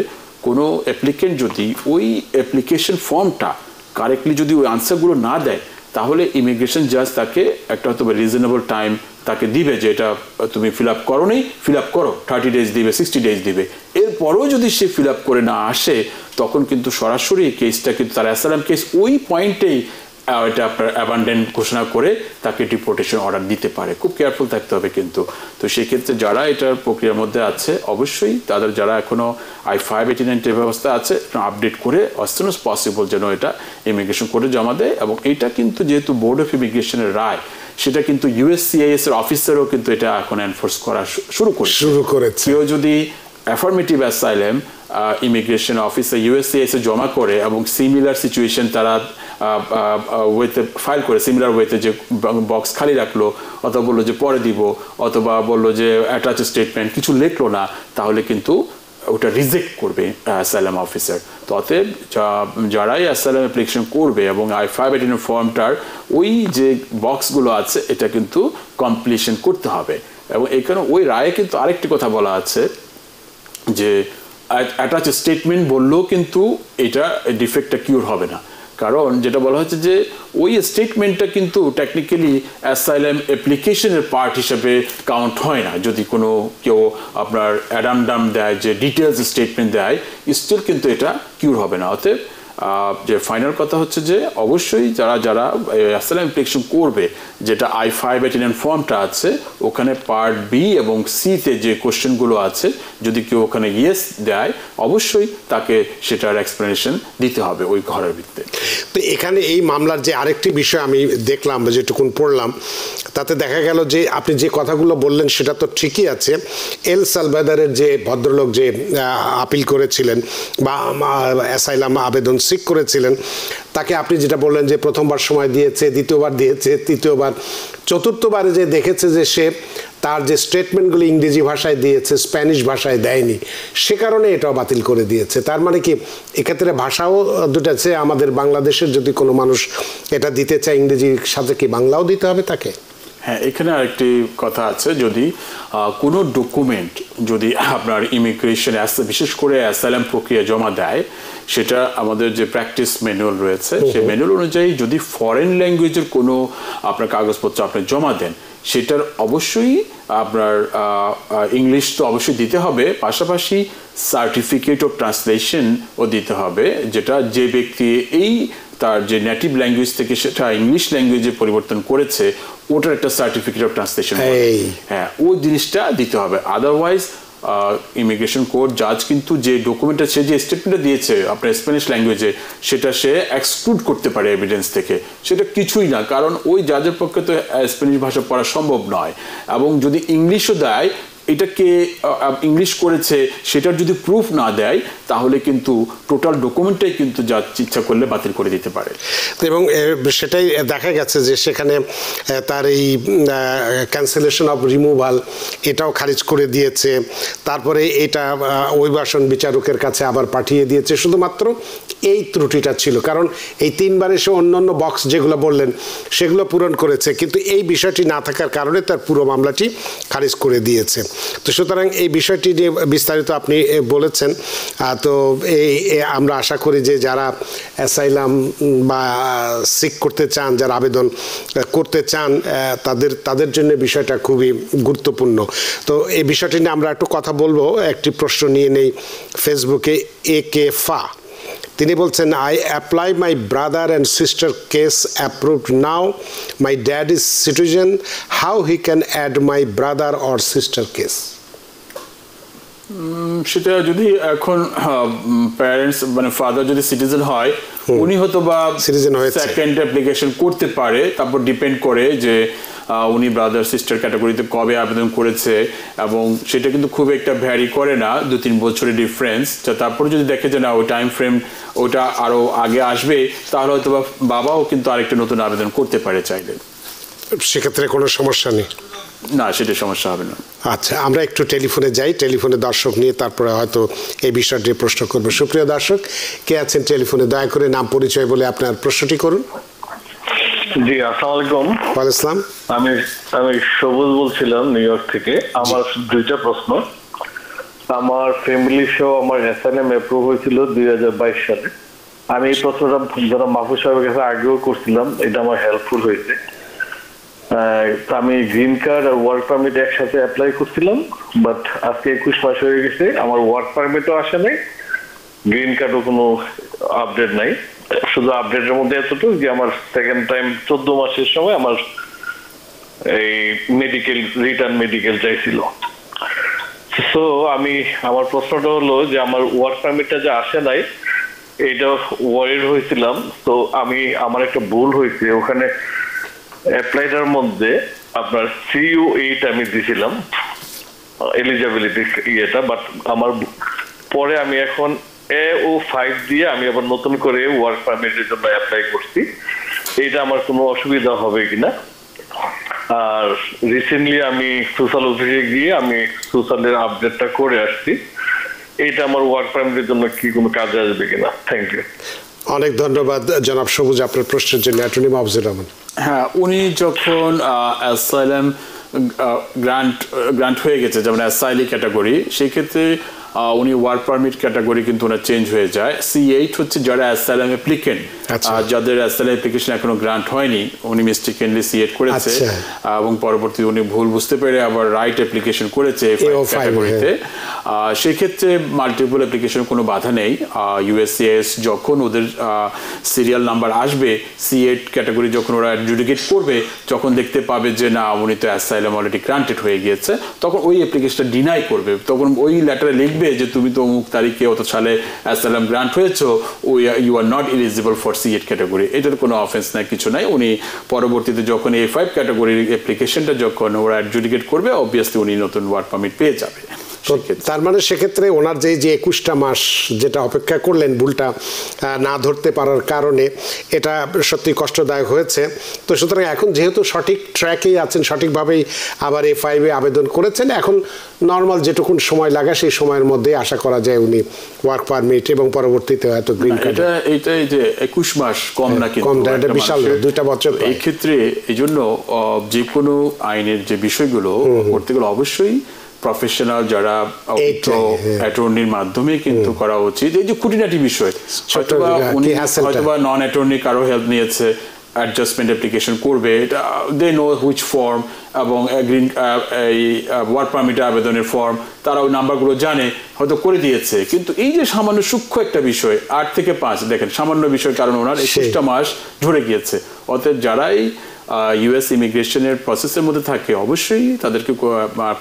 কোনো অ্যাপ্লিকেন্ট যদি ওই অ্যাপ্লিকেশন ফর্মটা কারেক্টলি যদি ওই আনসারগুলো না দেয়, তাহলে ইমিগ্রেশন জাজ তাকে একটা হয়তো রিজনেবল টাইম তাকে দিবে যে এটা তুমি ফিল আপ করো নি, ফিল আপ করো, 30 ডেজ দিবে, 60 ডেজ দিবে। এরপরেও যদি সে ফিল আপ করে না আসে, তখন কিন্তু সরাসরি কেসটা কিন্তু তার অ্যাসাইলাম কেস ওই পয়েন্টেই এটা আপনার অ্যাবান্ডেন্ট ঘোষণা করে তাকে ডিপোর্টেশন অর্ডার দিতে পারে। খুব কেয়ারফুল থাকতে হবে কিন্তু। তো সেই ক্ষেত্রে যারা এটার প্রক্রিয়ার মধ্যে আছে, অবশ্যই তাদের যারা এখনো I-589 ব্যবস্থা আছে আপডেট করে as soon as possible যেন এটা ইমিগ্রেশন কোর্টে জমা দেয়। এবং এটা কিন্তু যেহেতু বোর্ড অফ ইমিগ্রেশনের রায়, সেটা কিন্তু USCIS এর অফিসারও কিন্তু এটা এখন এনফোর্স করা শুরু করেছে। কেউ যদি affirmative asylum immigration officer USCIS এ জমা করে এবং সিমিলার সিচুয়েশন তারা ওয়েতে ফাইল করে, সিমিলার ওয়েতে যে বক্স খালি রাখলো অথবা বললো যে পরে দিব, অথবা বললো যে অ্যাটাচ স্টেটমেন্ট কিছু লিখলো না, তাহলে কিন্তু ওটা রিজেক্ট করবে অ্যাসাইলাম অফিসার। তো অতএব যারাই অ্যাসাইলাম অ্যাপ্লিকেশন করবে এবং I-589 ফর্মটার ওই যে বক্সগুলো আছে এটা কিন্তু কমপ্লিশন করতে হবে। এবং এখানে ওই রায়ে কিন্তু আরেকটি কথা বলা আছে যে অ্যাটাচ স্টেটমেন্ট বললেও কিন্তু এটা ডিফেক্টটা কিউর হবে না। কারণ যেটা বলা হচ্ছে যে ওই স্টেটমেন্টটা কিন্তু টেকনিক্যালি অ্যাসাইলাম অ্যাপ্লিকেশনের পার্ট হিসেবে কাউন্ট হয় না। যদি কোনো কেউ আপনার অ্যাডামডাম দেয়, যে ডিটেলস স্টেটমেন্ট দেয়, স্টিল কিন্তু এটা কিউর হবে না। অতএব যে ফাইনাল কথা হচ্ছে যে অবশ্যই যারা অ্যাসাইলাম অ্যাপ্লিকেশন করবে, যেটা I-589 ফর্মটা আছে, ওখানে পার্ট বি এবং সিতে যে কোশ্চেনগুলো আছে, যদি কেউ ওখানে ইয়েস দেয়, অবশ্যই তাকে সেটার এক্সপ্লেনেশন দিতে হবে ওই ঘরের ভিত্তিতে। তো এখানে এই মামলার যে আরেকটি বিষয় আমি দেখলাম বা যেটুকুন পড়লাম, তাতে দেখা গেল যে আপনি যে কথাগুলো বললেন সেটা তো ঠিকই আছে। এল সালভাদরের যে ভদ্রলোক যে আপিল করেছিলেন বা অ্যাসাইলাম আবেদন সিক করেছিলেন, তাকে আপনি যেটা বললেন যে প্রথমবার সময় দিয়েছে, দ্বিতীয়বার দিয়েছে, তৃতীয়বার, চতুর্থবারে যে দেখেছে যে সে তার যে স্টেটমেন্টগুলো ইংরেজি ভাষায় দিয়েছে, স্প্যানিশ ভাষায় দেয়নি, সে কারণে এটাও বাতিল করে দিয়েছে। তার মানে কি এক্ষেত্রে ভাষাও দুটাছে। আমাদের বাংলাদেশের যদি কোনো মানুষ এটা দিতে চায় ইংরেজির সাথে, কি বাংলাও দিতে হবে তাকে? হ্যাঁ, এখানে আরেকটি কথা আছে, যদি কোনো ডকুমেন্ট যদি আপনার ইমিগ্রেশন বিশেষ করে অ্যাসাইলাম প্রক্রিয়া জমা দেয়, সেটা আমাদের যে প্র্যাকটিস ম্যানুয়াল রয়েছে, সেই ম্যানুয়াল অনুযায়ী যদি ফরেন ল্যাঙ্গুয়েজের কোনো আপনার কাগজপত্র আপনি জমা দেন, সেটার অবশ্যই আপনার ইংলিশ তো অবশ্যই দিতে হবে, পাশাপাশি সার্টিফিকেট অফ ট্রান্সলেশনও দিতে হবে, যেটা যে ব্যক্তি এই তার যে নেটিভ ল্যাঙ্গুয়েজ থেকে সেটা ইংলিশ ল্যাঙ্গুয়েজে পরিবর্তন করেছে, ওটার একটা সার্টিফিকেট অফ ট্রান্সলেশন, হ্যাঁ, ওই জিনিসটা দিতে হবে। আদারওয়াইজ ইমিগ্রেশন কোর্ট জাজ কিন্তু যে ডকুমেন্টটা, সে যে স্টেটমেন্টটা দিয়েছে আপনার স্প্যানিশ ল্যাঙ্গুয়েজে, সেটা সে এক্সক্লুড করতে পারে এভিডেন্স থেকে, সেটা কিছুই না, কারণ ওই জাজের পক্ষে তো স্প্যানিশ ভাষা পড়া সম্ভব নয়। এবং যদি ইংলিশও দেয়, এটাকে ইংলিশ করেছে সেটার যদি প্রুফ না দেয়, তাহলে কিন্তু টোটাল ডকুমেন্টটাই কিন্তু যা ইচ্ছা করলে বাতিল করে দিতে পারে। এবং সেটাই দেখা গেছে যে সেখানে তার এই ক্যান্সেলেশন অফ রিমুভাল এটাও খারিজ করে দিয়েছে। তারপরে এটা অভিবাসন বিচারকের কাছে আবার পাঠিয়ে দিয়েছে। শুধুমাত্র এই ত্রুটিটা ছিল, কারণ এই তিনবার এসে অন্যান্য বক্স যেগুলো বললেন সেগুলো পূরণ করেছে, কিন্তু এই বিষয়টি না থাকার কারণে তার পুরো মামলাটি খারিজ করে দিয়েছে। তো সুতরাং এই বিষয়টি নিয়ে বিস্তারিত আপনি বলেছেন। তো এই আমরা আশা করি যে যারা অ্যাসাইলাম বা সিক করতে চান, যারা আবেদন করতে চান, তাদের জন্য বিষয়টা খুবই গুরুত্বপূর্ণ। তো এই বিষয়টি নিয়ে আমরা একটু কথা বলবো। একটি প্রশ্ন নিয়ে নেই ফেসবুকে। AK ফা, তিনি বলছেন, I apply my brother and sister case approved now. My dad is citizen. How he can add my brother or sister case? সেটা যদি এখন প্যারেন্টস মানে ফাদার যদি সিটিজেন হয়, উনি হয়তো বা সিটিজেন হয়েছে, সেকেন্ড অ্যাপ্লিকেশন করতে পারে। তারপর ডিপেন্ড করে যে উনি ব্রাদার সিস্টার ক্যাটাগরিতে কবে আবেদন করেছে, এবং সেটা কিন্তু খুব একটা ভ্যারি করে না, 2-3 বছরের ডিফারেন্স। তারপরে যদি দেখে যে না ওই টাইম ফ্রেম ওটা আরো আগে আসবে, তাহলে হয়তো বাবাও কিন্তু আরেকটা নতুন আবেদন করতে পারে চাইলে। সেক্ষেত্রে কোনো সমস্যা নেই? না, সেটা সমস্যা হবে না। আচ্ছা, আমরা একটু টেলিফোনে যাই, টেলিফোনে দর্শক নিয়ে তারপরে হয়তো এই বিষয়টি প্রশ্ন করবো। সুপ্রিয় দর্শক, কে আছেন টেলিফোনে? দয়া করে নাম পরিচয় বলে আপনার প্রশ্নটি করুন। জি, আসসালামু আলাইকুম। ওয়ালাইকুম আসসালাম। আমি সবুজ বলছিলাম নিউ ইয়র্ক থেকে। আমার দুইটা প্রশ্ন। আমার ফ্যামিলি সহ আমার অ্যাসাইলাম অ্যাপ্রুভ হয়েছিল 2022 সালে। আমি এই প্রশ্নটা যারা মাহফুজ সাহেবের কাছে আগেও করছিলাম, এটা আমার হেল্পফুল হয়েছে। আমি গ্রিন কার্ড আর ওয়ার্ক পারমিট একসাথে অ্যাপ্লাই করছিলাম, বাট আজকে 21 মাস হয়ে গেছে, আমার ওয়ার্ক পারমিটও আসে নাই, গ্রিন কার্ডও কোনো আপডেট নাই। শুধু আপডেটের মধ্যে এতটুকু যে আমার সেকেন্ড টাইম 14 মাসের সময় আমার এই রিটার্ন মেডিকেল চাইছিল। সো আমার প্রশ্নটা হলো যে আমার ওয়ার্ক পারমিটটা যে আসে নাই, এইটা ওয়ারিড হয়েছিলাম। তো আমার একটা ভুল হয়েছে, ওখানে অ্যাপ্লাইটার মধ্যে আপনার CU8 আমি দিছিলাম এলিজিবিলিটি ইয়েটা, বাট আমার পরে আমি এখন AO5 দিয়ে আমি আবার নতুন করে ওয়ার্ক পারমিটের জন্য অ্যাপ্লাই করছি। এইটা আমার কোনো অসুবিধা হবে কিনা? আর রিসেন্টলি আমি সোশ্যাল অফিসে গিয়ে আমি সোশ্যালের আপডেটটা করে আসছি। এইটা আমার ওয়ার্ক পারমিটের জন্য কি কোনো কাজে আসবে কিনা? Thank you. অনেক ধন্যবাদ জনাব সবুজ আপনার প্রশ্নের জন্য। অ্যাটর্নি মাহফুজুর রহমান। হ্যাঁ, উনি যখন অ্যাসাইলাম গ্রান্ট হয়ে গেছে, যেমন অ্যাসাইলি ক্যাটাগরি, সেই ক্ষেত্রে উনি ওয়ার্ক পারমিট ক্যাটাগরি কিন্তু ওনার চেঞ্জ হয়ে যায়। C8 হচ্ছে যারা অ্যাসাইলাম অ্যাপ্লিকেন্ট, যাদের অ্যাসাইলাম অ্যাপ্লিকেশন এখনো গ্রান্ট হয়নি, উনি মিস্টেকেনলি C8 করেছে এবং পরবর্তী উনি ভুল বুঝতে পেরে আবার রাইট অ্যাপ্লিকেশন করেছে ক্যাটাগরিতে। সেক্ষেত্রে মাল্টিপল অ্যাপ্লিকেশন কোনো বাধা নেই। USCIS যখন ওদের সিরিয়াল নাম্বার আসবে, C8 ক্যাটাগরি যখন ওরা অ্যাডজুডিকেট করবে, যখন দেখতে পাবে যে না উনি তো অ্যাসাইলাম অলরেডি গ্রান্টেড হয়ে গিয়েছে, তখন ওই অ্যাপ্লিকেশনটা ডিনাই করবে। তখন ওই লেটারে লিখবে যে তুমি তো অমুক তারিখে অত সালে অ্যাসাইলাম গ্রান্ট হয়েছো, you are not eligible for C8 category. এটার কোনো অফেন্স নাই, কিছু নাই। উনি পরবর্তীতে যখন A5 ক্যাটাগরির অ্যাপ্লিকেশনটা যখন ওরা অ্যাডজুডিকেট করবে, অবভিয়াসলি উনি নতুন ওয়ার্ক পারমিট পেয়ে যাবে। তার মানে সেক্ষেত্রে ওনার যে 21টা মাস যেটা অপেক্ষা করলেন ভুলটা না ধরতে পারার কারণে, এটা সত্যি কষ্টদায়ক হয়েছে। তো সুতরাং এখন যেহেতু সঠিক ট্র্যাকেই আছেন, সঠিকভাবেই আবার A5-এ আবেদন করেছেন, এখন নর্মাল যেটুকুন সময় লাগা সেই সময়ের মধ্যে আশা করা যায় উনি ওয়ার্ক পারমিট এবং পরবর্তীতে হয়তো গ্রিন কার্ড। এইটাই যে 21 মাস কম না, কিন্তু কম, এটা বিশাল 2 বছর। এই ক্ষেত্রে এই জন্য যে কোনো আইনের যে বিষয়গুলো করতে গেলে অবশ্যই প্রফেশনাল যারা অ্যাটর্নির মাধ্যমে কিন্তু করা উচিত। এই যে খুঁটিনাটি বিষয়, হয়তোবা নন অ্যাটর্নি কারো হেল্প নিয়েছে, অ্যাডজাস্টমেন্ট অ্যাপ্লিকেশন করবে, দে নো হুইচ ফর্ম এবং গ্রিন এই ওয়ার্ক পারমিট আবেদনের ফর্ম, তারা ওই নাম্বারগুলো জানে, হয়তো করে দিয়েছে। কিন্তু এই যে সামান্য সূক্ষ্ম একটা বিষয়, 8 থেকে 5, দেখেন সামান্য বিষয়, কারণ ওনার 21টা মাস ঝরে গিয়েছে। অতএব যারাই US ইমিগ্রেশনের প্রসেসের মধ্যে থাকে, অবশ্যই তাদেরকে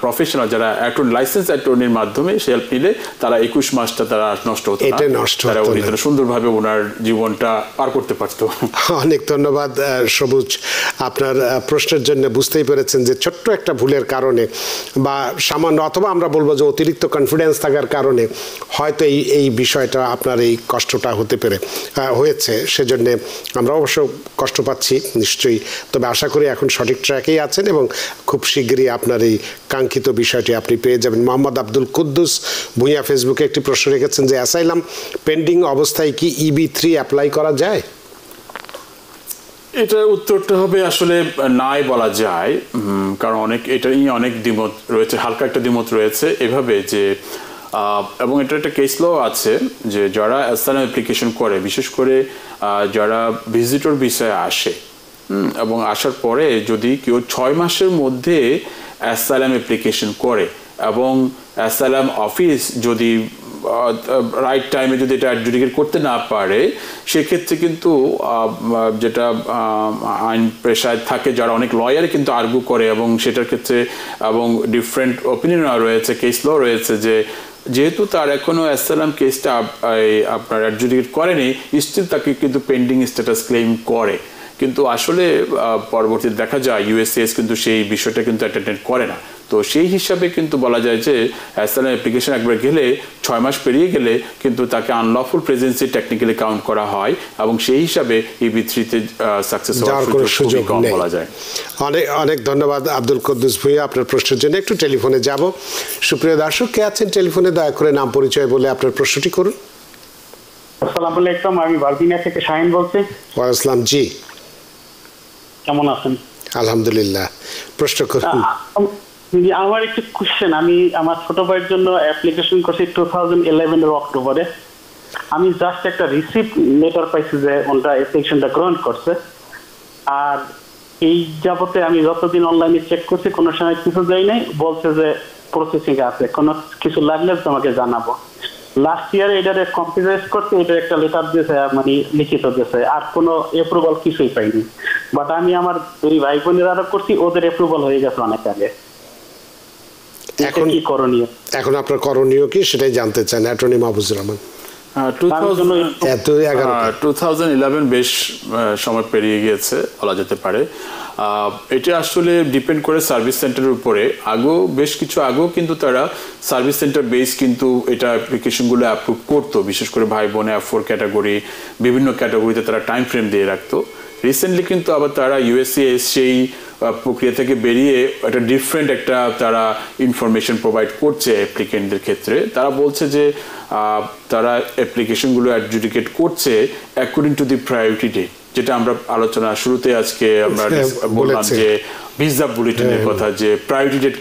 প্রফেশনাল যারা লাইসেন্স অ্যাটর্নির মাধ্যমে হেল্প নিলে তারা 21 মাসটা তারা নষ্ট হতো না, তারা সুন্দরভাবে ওনার জীবনটা পার করতে পারতো। অনেক ধন্যবাদ সবুজ, আপনার প্রশ্নের জন্য। বুঝতেই পেরেছেন যে ছোট্ট একটা ভুলের কারণে বা সামান্য, অথবা আমরা বলবো যে অতিরিক্ত কনফিডেন্স থাকার কারণে হয়তো এই বিষয়টা আপনার এই কষ্টটা হয়েছে। সেজন্য আমরা অবশ্য কষ্ট পাচ্ছি নিশ্চয়ই, তবে আশা করি এখন সঠিক ট্র্যাকেই আছেন এবং খুব শীঘ্রই আপনার এই কাঙ্ক্ষিত বিষয়টি আপনি পেয়ে যাবেন। মোহাম্মদ আব্দুল কুদ্দুস ভূঁইয়া ফেসবুকে একটি প্রশ্ন রেখেছেন যে অ্যাসাইলাম পেন্ডিং অবস্থায় কি EB3 অ্যাপ্লাই করা যায়? এটার উত্তরটা হবে আসলে নাই বলা যায়, কারণ এটা নিয়ে অনেক দ্বিমত রয়েছে, হালকা একটা দ্বিমত রয়েছে এভাবে যে, এবং এটা একটা কেস ল আছে যে যারা অ্যাসাইলাম অ্যাপ্লিকেশন করে, বিশেষ করে যারা ভিজিটর ভিসায় আসে এবং আসার পরে যদি কেউ 6 মাসের মধ্যে অ্যাসাইলাম অ্যাপ্লিকেশন করে এবং অ্যাসাইলাম অফিস যদি রাইট টাইমে যদি এটা অ্যাডজুডিকেট করতে না পারে, সেক্ষেত্রে কিন্তু যেটা আইন পেশায় থাকে যারা অনেক লয়ার কিন্তু আর্গু করে এবং সেটার ক্ষেত্রে এবং ডিফারেন্ট ওপিনিয়ন রয়েছে, কেস ল রয়েছে যে যেহেতু তার এখনো অ্যাসাইলাম কেসটা আপনার অ্যাডজুডিকেট করেনি, স্টিল তাকে কিন্তু পেন্ডিং স্ট্যাটাস ক্লেম করে। কিন্তু আসলে পরবর্তীতে দেখা যায় USCIS কিন্তু সেই বিষয়টা কিন্তু অ্যাটেন্ড করে না। তো সেই হিসাবে কিন্তু বলা যায় যে অ্যাসাইলাম অ্যাপ্লিকেশন একবার গেলে 6 মাস পেরিয়ে গেলে কিন্তু তাকে আনলফুল প্রেজেন্সি টেকনিক্যালি কাউন্ট করা হয় এবং সেই হিসাবে EB3-তে সাকসেস হওয়ার সুযোগ কম বলা যায়। অনেক ধন্যবাদ আব্দুল কুদ্দুস ভূঁইয়া, আপনার প্রশ্নের জন্য। একটু টেলিফোনে যাব। সুপ্রিয় দর্শক, কে আছেন টেলিফোনে? দয়া করে নাম পরিচয় বলে আপনার প্রশ্নটি করুন। আসসালামু আলাইকুম, আমি ভার্জিনিয়া থেকে শাহিন বলছি। ওয়া আসসালাম। জি, কেমন আছেন? আলহামদুলিল্লাহ, প্রশ্ন করুন। আমার একটু কোশ্চেন, আমি আমার ছোট ভাইয়ের জন্য অ্যাপ্লিকেশন করছি 2011 অক্টোবরে। আমি জাস্ট একটা রিসিপ্ট লেটার পাইছি যে ওনারা অ্যাপ্লিকেশনটা গ্রহণ করছে, আর এই যাবতে আমি যতদিন অনলাইনে চেক করছি কোনো সময় কিছু যাই নাই, বলছে যে প্রসেসিং আছে, কোনো কিছু লাগলে তোমাকে জানাবো। লাস্ট ইয়ারে এটারে কম্পিউটারাইজ করতে এটার একটা লেটার দিয়েছে, মানে লিখিত দিয়েছে, আর কোনো অ্যাপ্রুভাল কিছুই পাইনি। বাট আমি আমার 2 ভাই বোনের আরো করছি, ওদের অ্যাপ্রুভাল হয়ে গেছে অনেক আগে। এখন কি করণীয়? এখন আপনার করণীয় কি সেটাই জানতে চান অ্যাটর্নি মাহফুজুর রহমান। 2011 বেশ সময় পেরিয়ে গিয়েছে বলা যেতে পারে। এটা আসলে ডিপেন্ড করে সার্ভিস সেন্টারের উপরে। বেশ কিছু আগেও কিন্তু তারা সার্ভিস সেন্টার বেস কিন্তু এটা অ্যাপ্লিকেশনগুলো অ্যাপ্রুভ করতো, বিশেষ করে ভাই বোনে F4 ক্যাটাগরি, বিভিন্ন ক্যাটাগরিতে তারা টাইম ফ্রেম দিয়ে রাখতো। রিসেন্টলি কিন্তু আবার তারা USCIS সেই প্রক্রিয়া থেকে বেরিয়ে একটা ডিফারেন্ট একটা তারা ইনফরমেশন প্রোভাইড করছে অ্যাপ্লিকেন্টদের ক্ষেত্রে। তারা বলছে যে তারা অ্যাপ্লিকেশনগুলো অ্যাডজুডিকেট করছে according to the priority date, যেটা আমরা আলোচনা শুরুতে আজকে আমরা বললাম যে ভিসা বুলেটিনের কথা, যে প্রায়োরিটি ডেট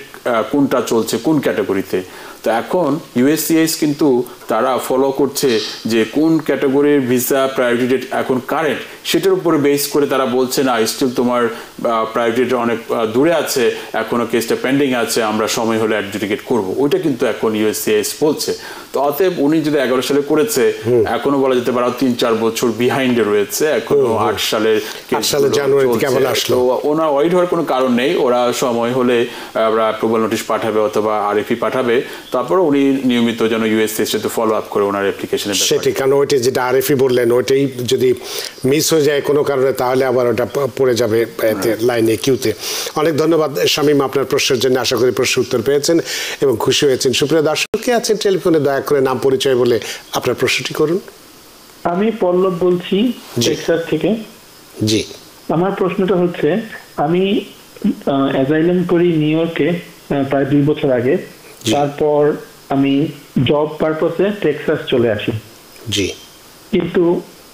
কোনটা চলছে কোন ক্যাটাগরিতে। তো এখন ইউএসসিআইএস কিন্তু তারা ফলো করছে যে কোন ক্যাটাগরির ভিসা প্রায়োরিটি ডেট এখন কারেন্ট, সেটার উপরে বেস করে তারা বলছে না স্টিল তোমার প্রায়োরিটি ডেট অনেক দূরে আছে, এখনো কেসটা পেন্ডিং আছে, আমরা সময় হলে অ্যাডজুডিকেট করব, ওইটা কিন্তু এখন ইউএসসিআইএস বলছে। তো অতএব উনি যদি 11 সালে করেছে, এখনো বলা যেতে পারে 3-4 বছর বিহাইন্ডে রয়েছে, এখনো 8 সালের জানুয়ারিতে কেবল আসলো। ওনার ওয়াইড হওয়ার কোনো কারণ নেই, ওরা সময় হলে অ্যাপ্রুভাল নোটিশ পাঠাবে অথবা আরএফই পাঠাবে, তারপরে উনি নিয়মিত যেন ইউএসসিআইএস সাথে ফলো আপ করে ওনার অ্যাপ্লিকেশনে। সেটি কারণ ওইটা যেটা আরএফই বললেন, ওইটাই যদি মিস হয়ে যায় কোনো কারণে, তাহলে আবার ওটা পড়ে যাবে লাইনে কিউতে। অনেক ধন্যবাদ শামীম আপনার প্রশ্নের জন্য, আশা করি প্রশ্নের উত্তর পেয়েছেন এবং খুশি হয়েছেন। সুপ্রিয় দর্শক আছেন টেলিফোনে, দয়া করে নাম পরিচয় বলে আপনার প্রশ্নটি করুন। আমি পল্লব বলছি টেক্সাস থেকে। জি, আমার প্রশ্নটা হচ্ছে, আমি অ্যাজাইলাম করি নিউ ইয়র্কে প্রায় 2 বছর আগে, তারপর আমি জব পারপসে টেক্সাস চলে আসি। জি, কিন্তু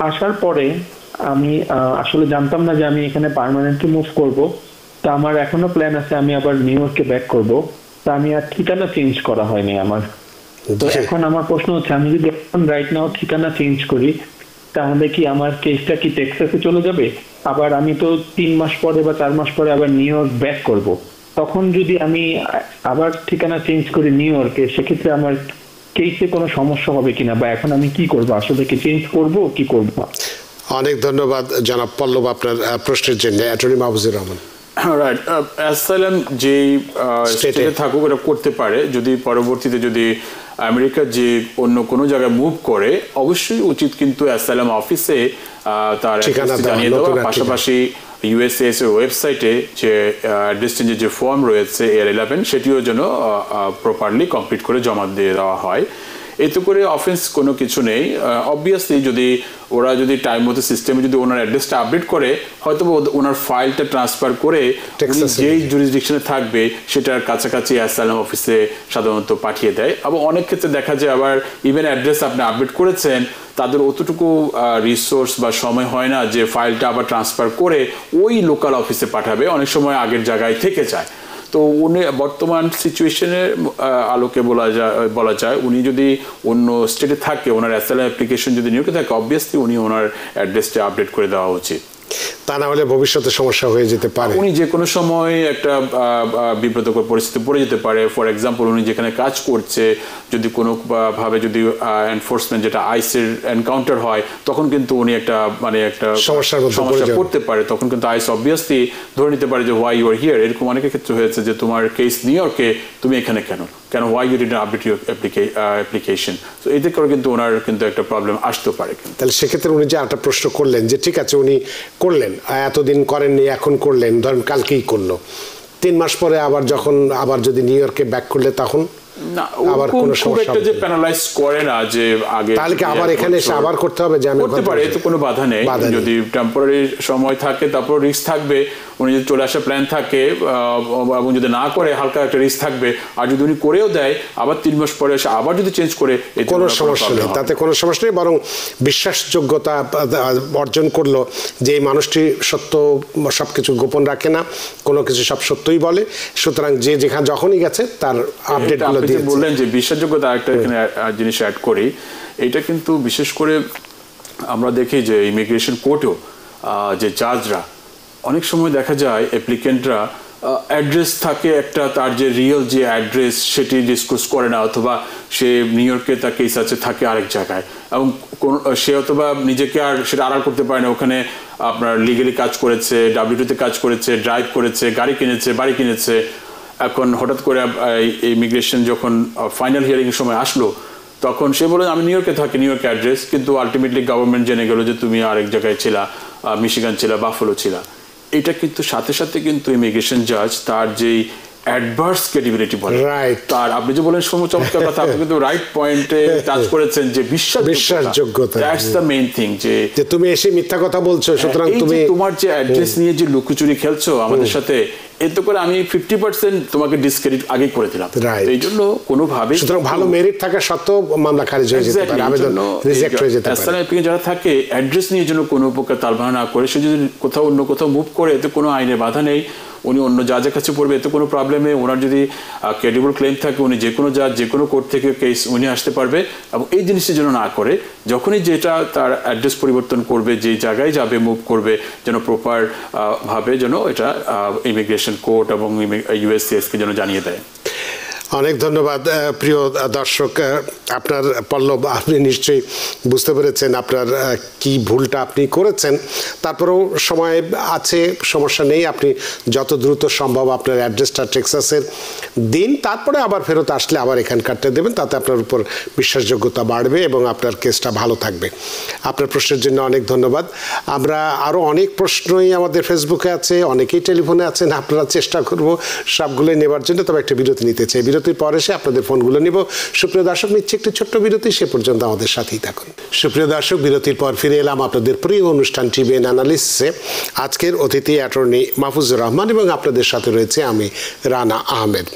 আসার পরে আমি আসলে জানতাম না যে আমি এখানে পার্মানেন্টলি মুভ করব। তা আমার এখনো প্ল্যান আছে আমি আবার নিউ ইয়র্কে ব্যাক করব। তা আমি আর ঠিকানা চেঞ্জ করা হয়নি আমার। তো এখন আমার প্রশ্ন হচ্ছে, আমি যদি এখন রাইট নাও ঠিকানা চেঞ্জ করি, তাহলে কি আমার কেসটা কি টেক্সাসে চলে যাবে? আবার আমি তো 3 মাস পরে বা 4 মাস পরে আবার নিউ ইয়র্ক ব্যাক করব। তখন যদি আমি আবার ঠিকানা চেঞ্জ করি নিউ ইয়র্কে, সেক্ষেত্রে আমার কেসে কোনো সমস্যা হবে কিনা, বা এখন আমি কি করব, আসলে কি চেঞ্জ করব কি করব না? অনেক ধন্যবাদ জনাব পল্লব আপনার প্রশ্নের জন্য। Attorney Mahfuzur Rahman. Right, asylum যেই স্টেটে থাকুক এটা করতে পারে, যদি পরবর্তীতে যদি আমেরিকার যে অন্য কোনো জায়গায় মুভ করে, অবশ্যই উচিত কিন্তু অ্যাসাইলাম অফিসে তার জানিয়ে দেওয়া, পাশাপাশি ইউএসসিআইএস এর ওয়েবসাইটে যে অ্যাড্রেস চেঞ্জের যে ফর্ম রয়েছে AR11, সেটিও যেন প্রপারলি কমপ্লিট করে জমা দিয়ে দেওয়া হয়। এতে করে অফেন্স কোনো কিছু নেই। অবভিয়াসলি যদি ওরা যদি টাইম মতো সিস্টেমে যদি ওনার অ্যাড্রেসটা আপডেট করে, হয়তো ওনার ফাইলটা ট্রান্সফার করে যেই জুরিসডিকশনে থাকবে সেটার কাছাকাছি অ্যাসাইলাম অফিসে সাধারণত পাঠিয়ে দেয়। আবার অনেক ক্ষেত্রে দেখা যায় আবার ইভেন অ্যাড্রেস আপনি আপডেট করেছেন, তাদের অতটুকু রিসোর্স বা সময় হয় না যে ফাইলটা আবার ট্রান্সফার করে ওই লোকাল অফিসে পাঠাবে, অনেক সময় আগের জায়গায় থেকে যায়। তো উনি বর্তমান সিচুয়েশনের আলোকে বলা যায় উনি যদি অন্য স্টেটে থাকে, ওনার অ্যাসাইলাম অ্যাপ্লিকেশন যদি নিয়োগে থাকে, অবভিয়াসলি উনি ওনার অ্যাড্রেসটা আপডেট করে দেওয়া উচিত। তা না হলে ভবিষ্যতে সমস্যা হয়ে যেতে পারে। উনি যে কোনো সময় একটা বিব্রতকর পরিস্থিতি পড়ে যেতে পারে। ফর এক্সাম্পল, উনি যেখানে কাজ করছে যদি কোনো ভাবে যদি এনফোর্সমেন্ট যেটা আইসের এনকাউন্টার হয়, তখন কিন্তু উনি একটা সমস্যা পড়তে পারে। তখন কিন্তু আইস অবভিয়াসলি ধরে নিতে পারে যে হোয়াই ইউ আর হিয়ার। এরকম অনেকের ক্ষেত্রে হয়েছে যে তোমার কেস নিউ ইয়র্কে, তুমি এখানে কেন why you didn't update your application. তো এতে করে কিন্তু ওনার কিন্তু একটা প্রবলেম আসতে পারে। তাহলে সেক্ষেত্রে উনি যে একটা প্রশ্ন করলেন যে ঠিক আছে উনি করলেন, এতদিন করেননি, এখন করলেন, ধরেন কালকেই করলো, 3 মাস পরে আবার যখন আবার যদি নিউ ইয়র্কে ব্যাক করলে তখন না, আবার কোনো সমস্যা যে প্যানালাইজ করে না যে আগে, তাহলে কি আবার এখানে এসে আবার করতে হবে? যে আমি করতে পারি, এতে কোনো বাধা নেই। যদি টেম্পোরারি সময় থাকে, তারপর রিস্ক থাকবে। উনি যদি চলে আসার প্ল্যান থাকে এবং যদি না করে, হালকা একটা রিস্ক থাকবে। আর যদি উনি করেও দেয়, আবার 3 মাস পরে এসে আবার যদি চেঞ্জ করে, কোনো সমস্যা নেই, তাতে কোনো সমস্যা নেই। বরং বিশ্বাসযোগ্যতা অর্জন করলো যে এই মানুষটি সত্য সবকিছু গোপন রাখে না, কোনো কিছু সব সত্যই বলে। সুতরাং যে যেখানে যখনই গেছে তার আপডেটগুলো বললেন যে বিশ্বাসযোগ্যতা, একটা এখানে জিনিস অ্যাড করি। এটা কিন্তু বিশেষ করে আমরা দেখি যে ইমিগ্রেশন কোর্টেও যে জাজরা, অনেক সময় দেখা যায় অ্যাপ্লিকেন্টরা অ্যাড্রেস থাকে একটা, তার যে রিয়েল যে অ্যাড্রেস সেটি ডিসক্লোজ করে না, অথবা সে নিউ ইয়র্কে তার কেস আছে থাকে আরেক জায়গায়, এবং সে অথবা নিজেকে আর সেটা আড়াল করতে পারে না। ওখানে আপনার লিগালি কাজ করেছে, W2তে কাজ করেছে, ড্রাইভ করেছে, গাড়ি কিনেছে, বাড়ি কিনেছে। এখন হঠাৎ করে ইমিগ্রেশন যখন ফাইনাল হিয়ারিং এর সময় আসলো, তখন সে বলে আমি নিউ ইয়র্কে থাকি, নিউ ইয়র্ক অ্যাড্রেস, কিন্তু আলটিমেটলি গভর্নমেন্ট জেনে গেল যে তুমি আরেক জায়গায় ছিলা, মিশিগান ছিলা, বাফালো ছিলা। এটা কিন্তু সাথে সাথে কিন্তু ইমিগ্রেশন জাজ তার যেই অ্যাডভার্স ক্রেডিবিলিটি বলে, তার আপনি যে বলেন চমৎকার কথা, আপনি কিন্তু রাইট পয়েন্টে টাচ করেছেন যে বিশ্বাসযোগ্যতা, দ্যাটস দ্য মেইন থিং। যে তুমি এসে মিথ্যা কথা বলছো, সুতরাং তুমি তোমার যে অ্যাড্রেস নিয়ে যে লুকোচুরি খেলছো আমাদের সাথে, এতে করে আমি 50% তোমাকে ডিসক্রেডিট আগে করে দিলাম। এই জন্য কোনোভাবে সুতরাং ভালো মেরিট থাকা সত্ত্বেও মামলা খারিজ হয়ে যেতে পারে, আবেদন রিজেক্ট হয়ে যেতে পারে। অ্যাসাইলাম অ্যাপ্লিকেন্ট যারা থাকে অ্যাড্রেস নিয়ে যেন কোনো প্রকার তালবাহানা না করে, সে যদি কোথাও অন্য কোথাও মুভ করে এতে কোনো আইনে বাধা নেই, উনি অন্য জাজের কাছে পড়বে, এতে কোনো প্রবলেমে ওনার যদি ক্রেডিবল ক্লেম থাকে উনি যে কোনো জাজ যে কোনো কোর্ট থেকে কেস উনি আসতে পারবে। এবং এই জিনিসটা যেন না করে, যখনই যেটা তার অ্যাড্রেস পরিবর্তন করবে, যে জায়গায় যাবে মুভ করবে, যেন প্রপার ভাবে যেন এটা ইমিগ্রেশন কোর্ট এবং ইউএসসিএসকে যেন জানিয়ে দেয়। অনেক ধন্যবাদ প্রিয় দর্শক। আপনার পল্লব, আপনি নিশ্চয়ই বুঝতে পেরেছেন আপনার কি ভুলটা আপনি করেছেন। তারপরেও সময় আছে, সমস্যা নেই, আপনি যত দ্রুত সম্ভব আপনার অ্যাড্রেসটা টেক্সাসের দিন, তারপরে আবার ফেরত আসলে আবার এখানকারটা দেবেন, তাতে আপনার উপর বিশ্বাসযোগ্যতা বাড়বে এবং আপনার কেসটা ভালো থাকবে। আপনার প্রশ্নের জন্য অনেক ধন্যবাদ। আমরা আরও অনেক প্রশ্নই আমাদের ফেসবুকে আছে, অনেকেই টেলিফোনে আছেন, আপনারা চেষ্টা করব সবগুলোই নেবার জন্য, তবে একটা বিরতি নিতে চাই। বিরতির পরে এসে আপনাদের ফোনগুলো নিব। সুপ্রিয় দর্শক, নিচ্ছে একটি ছোট্ট বিরতি, সে পর্যন্ত আমাদের সাথেই থাকুন। সুপ্রিয় দর্শক, বিরতির পর ফিরে এলাম আপনাদের প্রিয় অনুষ্ঠান টিভিএন অ্যানালিসিসে। আজকের অতিথি অ্যাটর্নি মাহফুজুর রহমান এবং আপনাদের সাথে রয়েছে আমি রানা আহমেদ।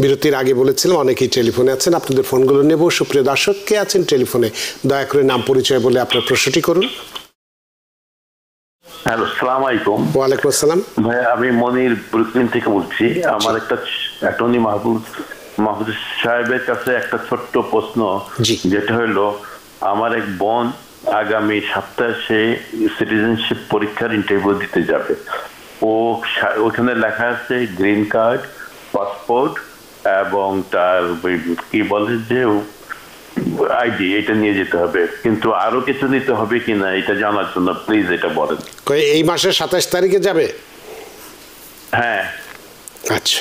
বিরতির আগে বলেছিলাম অনেকেই টেলিফোনে আছেন, আপনাদের ফোনগুলো নেব। সুপ্রিয় দর্শক, কে আছেন টেলিফোনে? দয়া করে নাম পরিচয় বলে আপনার প্রশ্নটি করুন। হ্যালো, আসসালামু আলাইকুম। ওয়ালাইকুম আসসালাম। ভাই, আমি মনির ব্রুকলিন থেকে বলছি। আমার একটা অ্যাটর্নি মাহফুজ সাহেবের কাছে একটা ছোট্ট প্রশ্ন, যেটা হলো আমার এক বোন আগামী সপ্তাহে সে সিটিজেনশিপ পরীক্ষার ইন্টারভিউ দিতে যাবে। ওখানে লেখা আছে গ্রিন কার্ড, পাসপোর্ট এবং তার কি বলে যে আইডি, এটা নিয়ে যেতে হবে, কিন্তু আরো কিছু নিতে হবে কিনা এটা জানার জন্য প্লিজ এটা বলেন। এই মাসের 27 তারিখে যাবে? হ্যাঁ। আচ্ছা,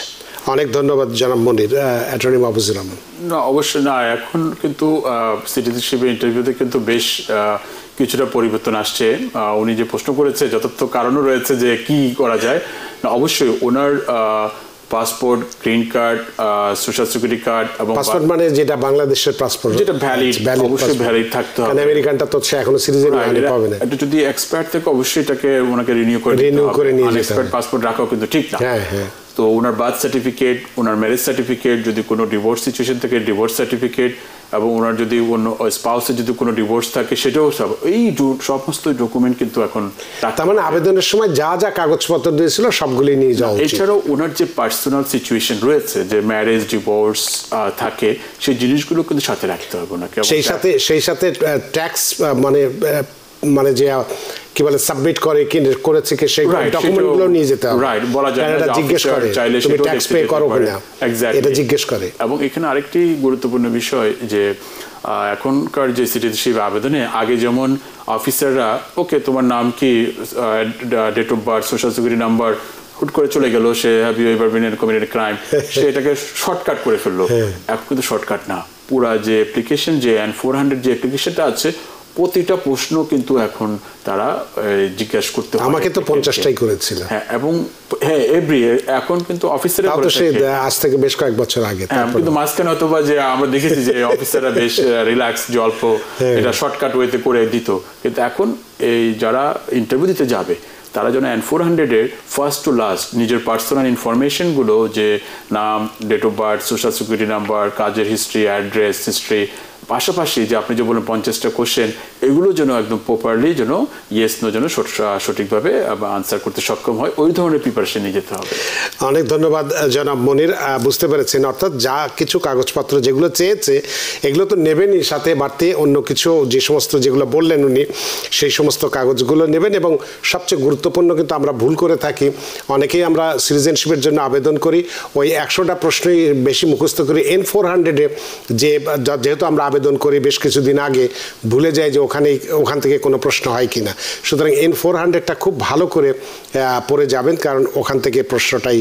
অনেক ধন্যবাদ জনাব মনির। অ্যাটর্নি মাহফুজুর রহমান। না, অবশ্যই না, এখন কিন্তু সিটিজেনশিপের ইন্টারভিউতে কিন্তু বেশ কিছুটা পরিবর্তন আসছে। উনি যে প্রশ্ন করেছে যথার্থ কারণও রয়েছে যে কি করা যায়। না, অবশ্যই ওনার passport, green card, social security card এবং পাসপোর্ট মানে যেটা বাংলাদেশের পাসপোর্ট, যেটা ভ্যালিড, অবশ্যই ভ্যালিড থাকতে হবে। আমেরিকানটা তো সে এখনো সিটিজেন পাবে না। এটা যদি এক্সপায়ার থাকে অবশ্যই এটাকে ওনাকে রিনিউ করে নিতে হবে। আনএক্সপায়ার্ড পাসপোর্ট রাখাও কিন্তু ঠিক না। হ্যাঁ হ্যাঁ। তো ওনার বার্থ সার্টিফিকেট, ওনার ম্যারেজ সার্টিফিকেট, যদি কোনো ডিভোর্স সিচুয়েশন থাকে ডিভোর্স সার্টিফিকেট, এবং ওনার যদি অন্য স্পাউসের যদি কোনো ডিভোর্স থাকে সেটাও সব, এই সমস্ত ডকুমেন্ট কিন্তু এখন, তার মানে আবেদনের সময় যা যা কাগজপত্র দিয়েছিল সবগুলি নিয়ে যাওয়া উচিত। এছাড়াও ওনার যে পার্সোনাল সিচুয়েশন রয়েছে, যে ম্যারেজ ডিভোর্স থাকে, সেই জিনিসগুলো কিন্তু সাথে রাখতে হবে ওনাকে। সেই সাথে ট্যাক্স মানে যে কি বলে সাবমিট করে কি করেছে কি সেই ডকুমেন্টগুলো নিয়ে যেতে হবে। রাইট, বলা যায় না, জিজ্ঞেস করে তুমি ট্যাক্স পে করো কিনা, এটা জিজ্ঞেস করে। এবং এখানে আরেকটি গুরুত্বপূর্ণ বিষয় যে এখনকার যে সিটিজেনশিপ আবেদনে আগে যেমন অফিসাররা ওকে তোমার নাম কি, date of birth, social security number, হুট করে চলে গেল, সে have you ever been in committed crime, সে এটাকে শর্টকাট করে ফেললো। এখন কিন্তু শর্টকাট না, পুরা যে অ্যাপ্লিকেশন, যে N-400 যে অ্যাপ্লিকেশনটা আছে, প্রতিটা প্রশ্ন কিন্তু এখন তারা জিজ্ঞাসা করতে হয়। আমাকে তো 50টাই করেছিল। হ্যাঁ, এবং হ্যাঁ এভরি এখন কিন্তু অফিসাররা আজ থেকে বেশ কয়েক বছর আগে, কিন্তু মাঝখানে অথবা যে আমরা দেখেছি যে অফিসাররা বেশ রিল্যাক্স, যে অল্প এটা শর্টকাট ওয়েতে করে দিত, কিন্তু এখন এই যারা ইন্টারভিউ দিতে যাবে তারা যেন N-400 ফার্স্ট টু লাস্ট নিজের পার্সোনাল ইনফরমেশনগুলো, যে নাম, date of birth, social security number, কাজের হিস্ট্রি, অ্যাড্রেস হিস্ট্রি, পাশাপাশি যে আপনি যে বলেন 50টা কোশ্চেন, এগুলো যেন একদম প্রপারলি যেন ইয়েস নো যেন সঠিকভাবে আনসার করতে সক্ষম হয়, ওই ধরনের প্রিপারেশন নিয়ে যেতে হবে। অনেক ধন্যবাদ জনাব মনির। বুঝতে পেরেছেন, অর্থাৎ যা কিছু কাগজপত্র যেগুলো চেয়েছে এগুলো তো নেবেনই, সাথে বাড়তি অন্য কিছু যে সমস্ত যেগুলো বললেন উনি, সেই সমস্ত কাগজগুলো নেবেন। এবং সবচেয়ে গুরুত্বপূর্ণ কিন্তু আমরা ভুল করে থাকি, অনেকেই আমরা সিটিজেনশিপের জন্য আবেদন করি, ওই 100টা প্রশ্নই বেশি মুখস্থ করি। N-400 যেহেতু আমরা আবেদন করি বেশ কিছুদিন আগে, ভুলে যাই যে ওখান থেকে কোনো প্রশ্ন হয় কিনা। সুতরাং N-400টা খুব ভালো করে পড়ে যাবেন, কারণ ওখান থেকে প্রশ্নটাই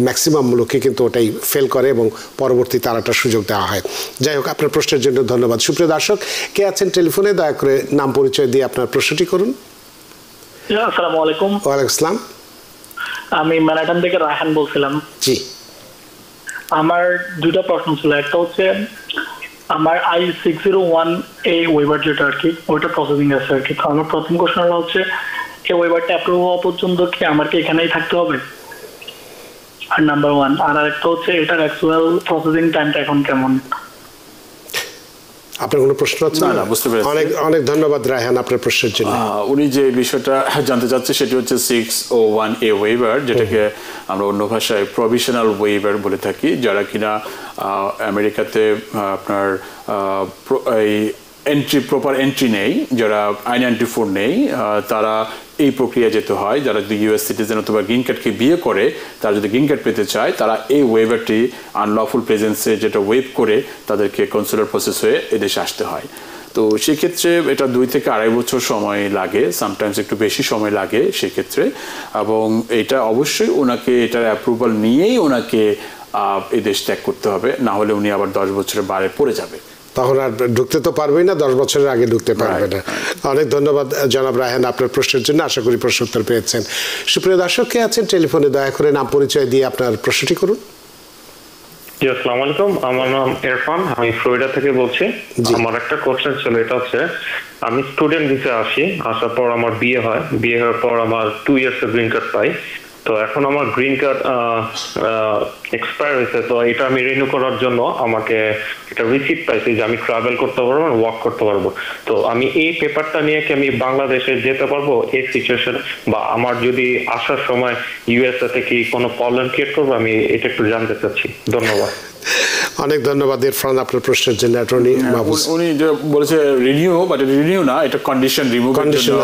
ম্যাক্সিমাম লোকে কিন্তু ওটাই ফেল করে এবং পরবর্তী তার একটা সুযোগ দেওয়া হয়। যাই হোক, আপনার প্রশ্নের জন্য ধন্যবাদ। সুপ্রিয় দর্শক, কে আছেন টেলিফোনে? দয়া করে নাম পরিচয় দিয়ে আপনার প্রশ্নটি করুন। আসসালামু আলাইকুম। ওয়ালাইকুম আসসালাম। আমি ম্যানহাটন থেকে রায়হান বলছিলাম। জি, আমার দুটো প্রশ্ন ছিল। একটা হচ্ছে আমার I-601 এই ওয়েবার যেটা আর কি, ওইটা প্রসেসিং আছে আর কি। তো আমার প্রথম কোশ্চেনটা হচ্ছে এই ওয়েবারটা অ্যাপ্রুভ হওয়া পর্যন্ত কি আমার কি এখানেই থাকতে হবে? আর নাম্বার 1 আর আরেকটা হচ্ছে এটার অ্যাকচুয়াল প্রসেসিং টাইমটা এখন কেমন? আপনার কোনো প্রশ্ন আছে? না, বুঝতে পেরেছি। অনেক ধন্যবাদ রায়হান আপনার প্রশ্নের জন্য। উনি যে বিষয়টা জানতে চাচ্ছে সেটি হচ্ছে 601A ওয়েভার, যেটাকে আমরা অন্য ভাষায় প্রভিশনাল ওয়েভার বলে থাকি, যারা কিনা আমেরিকাতে আপনার এই প্রপার এন্ট্রি নেই, যারা I-94 নেই, তারা এই প্রক্রিয়া যেতে হয়। যারা যদি ইউএস সিটিজেন অথবা গ্রিন কার্ডকে বিয়ে করে, তারা যদি গ্রিন কার্ড পেতে চায়, তারা এই ওয়েভারটি আনলফুল প্রেজেন্সে যেটা ওয়েভ করে তাদেরকে কনসুলার প্রসেস হয়ে এদেশে আসতে হয়। তো সেক্ষেত্রে এটা 2 থেকে 2.5 বছর সময় লাগে, সামটাইমস একটু বেশি সময় লাগে সেক্ষেত্রে। এবং এটা অবশ্যই ওনাকে এটার অ্যাপ্রুভাল নিয়েই ওনাকে এই দেশ ত্যাগ করতে হবে, না হলে উনি আবার 10 বছরের বাইরে পড়ে যাবে। তখন আর ঢুকতে তো পারবেই না, 10 বছরের আগে ঢুকতে পারবে না। অনেক ধন্যবাদ জনাব রায়হান আপনার প্রশ্নের জন্য, আশা করি প্রশ্ন উত্তর পেয়েছেন। সুপ্রিয় দর্শক কে আছেন টেলিফোনে, দয়া করে নাম পরিচয় দিয়ে আপনার প্রশ্নটি করুন। জি, আসসালামু আলাইকুম, আমার নাম ইরফান, আমি ফ্লোরিডা থেকে বলছি। আমার একটা কোশ্চেন ছিল, এটা হচ্ছে আমি স্টুডেন্ট ভিসা আসার পর আমার বিয়ে হয়, বিয়ে হওয়ার পর আমার 2 ইয়ার্স এর গ্রিন কার্ড পাই। তো এখন আমার গ্রিন কার্ড এক্সপায়ার হয়েছে, তো এটা আমি রিনিউ করার জন্য আমাকে একটা রিসিপ্ট পাইছি যে আমি ট্রাভেল করতে পারবো, ওয়ার্ক করতে পারবো। তো আমি এই পেপারটা নিয়ে কি আমি বাংলাদেশে যেতে পারবো এই সিচুয়েশন, বা আমার যদি আসার সময় ইউএসএ থেকে কোনো প্রবলেম ক্রিয়েট করবো, আমি এটা একটু জানতে চাচ্ছি। ধন্যবাদ। অনেক ধন্যবাদ ইরফান আপনার প্রশ্নের জন্য। অ্যাটর্নি মাহফুজ উনি যে বলেছে রিনিউ, বাট রিনিউ না, এটা কন্ডিশন রিমুভের জন্য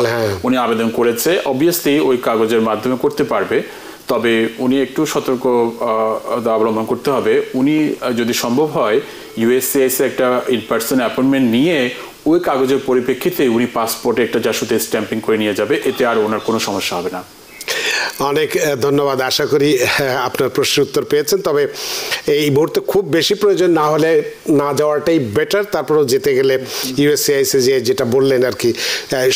উনি আবেদন করেছে। অবভিয়াসলি ওই কাগজের মাধ্যমে করতে পারবে, তবে উনি একটু সতর্ক অবলম্বন করতে হবে। উনি যদি সম্ভব হয় ইউএসসিআইএস একটা ইন পার্সন অ্যাপয়েন্টমেন্ট নিয়ে ওই কাগজের পরিপ্রেক্ষিতে উনি পাসপোর্টে একটা জাসুতে স্ট্যাম্পিং করে নিয়ে যাবে, এতে আর ওনার কোনো সমস্যা হবে না। অনেক ধন্যবাদ, আশা করি আপনার প্রশ্নের উত্তর পেয়েছেন। তবে এই মুহূর্তে খুব বেশি প্রয়োজন না হলে না যাওয়াটাই বেটার, তারপরেও যেতে গেলে ইউএসসিআইএসে যেটা বললেন আর কি,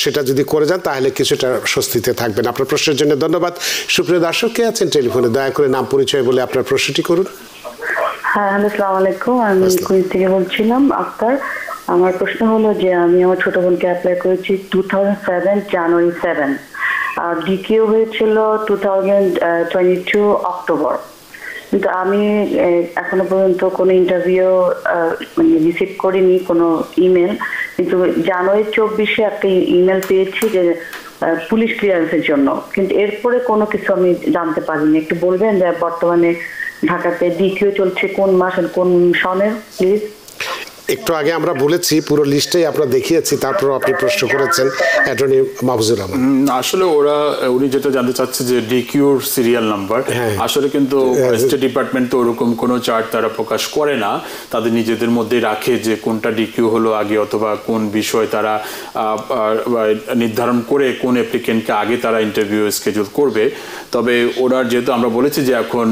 সেটা যদি করে যান তাহলে কিছুটা স্বস্তিতে থাকবেন। আপনার প্রশ্নের জন্য ধন্যবাদ। সুপ্রিয় দর্শক কে আছেন টেলিফোনে, দয়া করে নাম পরিচয় বলে আপনার প্রশ্নটি করুন। হ্যাঁ, আসসালামু আলাইকুম, আমি কুইন্স থেকে বলছিলাম আক্তার। আমার প্রশ্ন হলো যে আমি আমার ছোট বোনকে অ্যাপ্লাই করেছি 2007 জানুয়ারি 7, আর ডিকিউ হয়েছিল 2022 অক্টোবর। কিন্তু আমি এখনো পর্যন্ত কোনো ইন্টারভিউ রিসিভ করিনি, কোনো ইমেল। কিন্তু জানুয়ারি 24-এ একটা ইমেল পেয়েছি যে পুলিশ ক্লিয়ারেন্সের জন্য, কিন্তু এরপরে কোনো কিছু আমি জানতে পারিনি। একটু বলবেন যে বর্তমানে ঢাকাতে ডিকিউ চলছে কোন মাস আর কোন সনের, প্লিজ? একটু আগে আমরা বলেছি, পুরো লিস্টেই আমরা দেখিয়েছি, তারপর আপনি প্রশ্ন করেছেন অ্যাটর্নি মাহফুজুর রহমান। আসলে উনি যেটা জানতে চাচ্ছে যে ডিকিউর সিরিয়াল নাম্বার, আসলে কিন্তু স্টেট ডিপার্টমেন্ট তো ওরকম কোনো চার্ট তারা প্রকাশ করে না, তাদের নিজেদের মধ্যে রাখে যে কোনটা ডিকিউ হলো আগে, অথবা কোন বিষয় তারা নির্ধারণ করে কোন অ্যাপ্লিকেন্টকে আগে তারা ইন্টারভিউ স্কেজুল করবে। তবে ওনার যেহেতু আমরা বলেছি যে এখন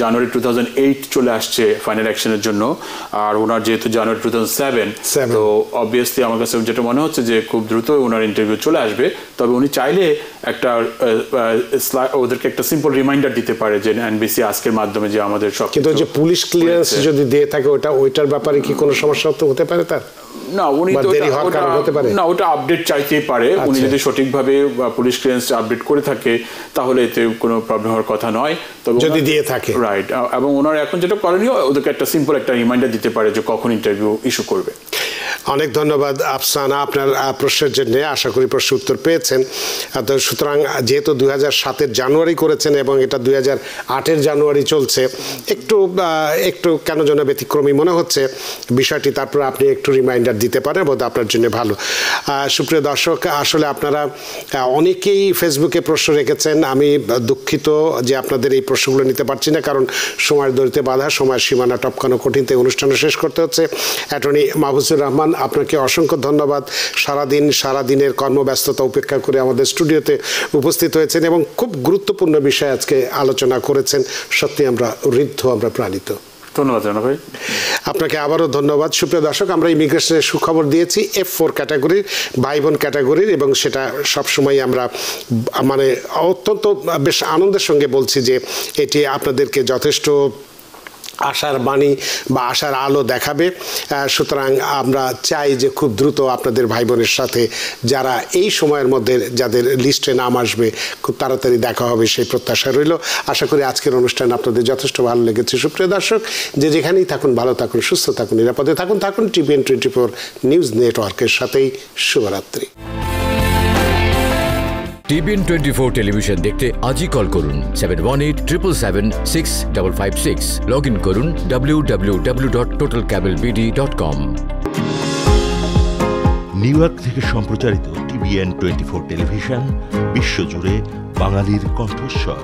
জানুয়ারি 2008 চলে আসছে ফাইনাল অ্যাকশনের জন্য, আর ওনার যেহেতু জানুয়ারি 2007, তো অবভিয়াসলি আমার কাছে যেটা মনে হচ্ছে যে খুব দ্রুত ওনার ইন্টারভিউ চলে আসবে। তবে উনি চাইলে একটা ওদেরকে একটা সিম্পল রিমাইন্ডার দিতে পারে যে এনবিসি আজকের মাধ্যমে যে আমাদের সব, কিন্তু যে পুলিশ ক্লিয়ারেন্স যদি দিয়ে থাকে ওইটার ব্যাপারে কি কোনো সমস্যা হতে পারে তার? না, উনি তো না, ওটা আপডেট চাইতেই পারে। উনি যদি সঠিকভাবে পুলিশ ক্লিয়ারেন্স আপডেট করে থাকে তাহলে এতে কোনো প্রবলেম হওয়ার কথা নয়, তবে যদি দিয়ে থাকে, রাইট। এবং ওনার এখন যেটা করণীয়, ওদেরকে একটা সিম্পল একটা রিমাইন্ডার দিতে পারে যে কখন ইন্টারভিউ ইস্যু করবে। অনেক ধন্যবাদ আফসানা আপনার প্রশ্নের জন্য, আশা করি প্রশ্ন উত্তর পেয়েছেন। সুতরাং যেহেতু 2007-এর জানুয়ারি করেছেন এবং এটা 2008-এর জানুয়ারি চলছে, একটু কেন যেন ব্যতিক্রমী মনে হচ্ছে বিষয়টি, তারপর আপনি একটু রিমাইন্ডার দিতে পারেন, বোধ আপনার জন্য ভালো। সুপ্রিয় দর্শক, আসলে আপনারা অনেকেই ফেসবুকে প্রশ্ন রেখেছেন, আমি দুঃখিত যে আপনাদের এই প্রশ্নগুলো নিতে পারছি না, কারণ সময়ের দড়িতে বাধা, সময়ের সীমানা টপকানো কঠিন, তাই অনুষ্ঠানও শেষ করতে হচ্ছে। অ্যাটর্নি মাহফুজুর রহমান, আপনাকে অসংখ্য ধন্যবাদ। সারাদিনের কর্মব্যস্ততা উপেক্ষা করে আমাদের স্টুডিওতে উপস্থিত হয়েছেন এবং খুব গুরুত্বপূর্ণ বিষয় আজকে আলোচনা করেছেন। সত্যি আমরা প্রাণিত। ধন্যবাদ জানা ভাই, আপনাকে আবারও ধন্যবাদ। সুপ্রিয় দর্শক, আমরা ইমিগ্রেশনের সুখবর দিয়েছি F4 ক্যাটাগরির, ভাই বোন ক্যাটাগরির, এবং সেটা সবসময় আমরা অত্যন্ত বেশ আনন্দের সঙ্গে বলছি যে এটি আপনাদেরকে যথেষ্ট আশার বাণী বা আশার আলো দেখাবে। সুতরাং আমরা চাই যে খুব দ্রুত আপনাদের ভাই বোনের সাথে যারা এই সময়ের মধ্যে যাদের লিস্টে নাম আসবে খুব তাড়াতাড়ি দেখা হবে, সেই প্রত্যাশা রইল। আশা করি আজকের অনুষ্ঠান আপনাদের যথেষ্ট ভালো লেগেছে। সুপ্রিয় দর্শক, যে যেখানেই থাকুন ভালো থাকুন, সুস্থ থাকুন, নিরাপদে থাকুন টিভিএন 24 নিউজ নেটওয়ার্কের সাথেই। শুভরাত্রি। টিভিএন 24 টেলিভিশন দেখতে আজই কল করুন 7187776556। লগ ইন করুন www.totalcablebd.com। নিউ ইয়র্ক থেকে সম্প্রচারিত টিভিএন 24 টেলিভিশন বিশ্বজুড়ে বাঙালির কণ্ঠস্বর।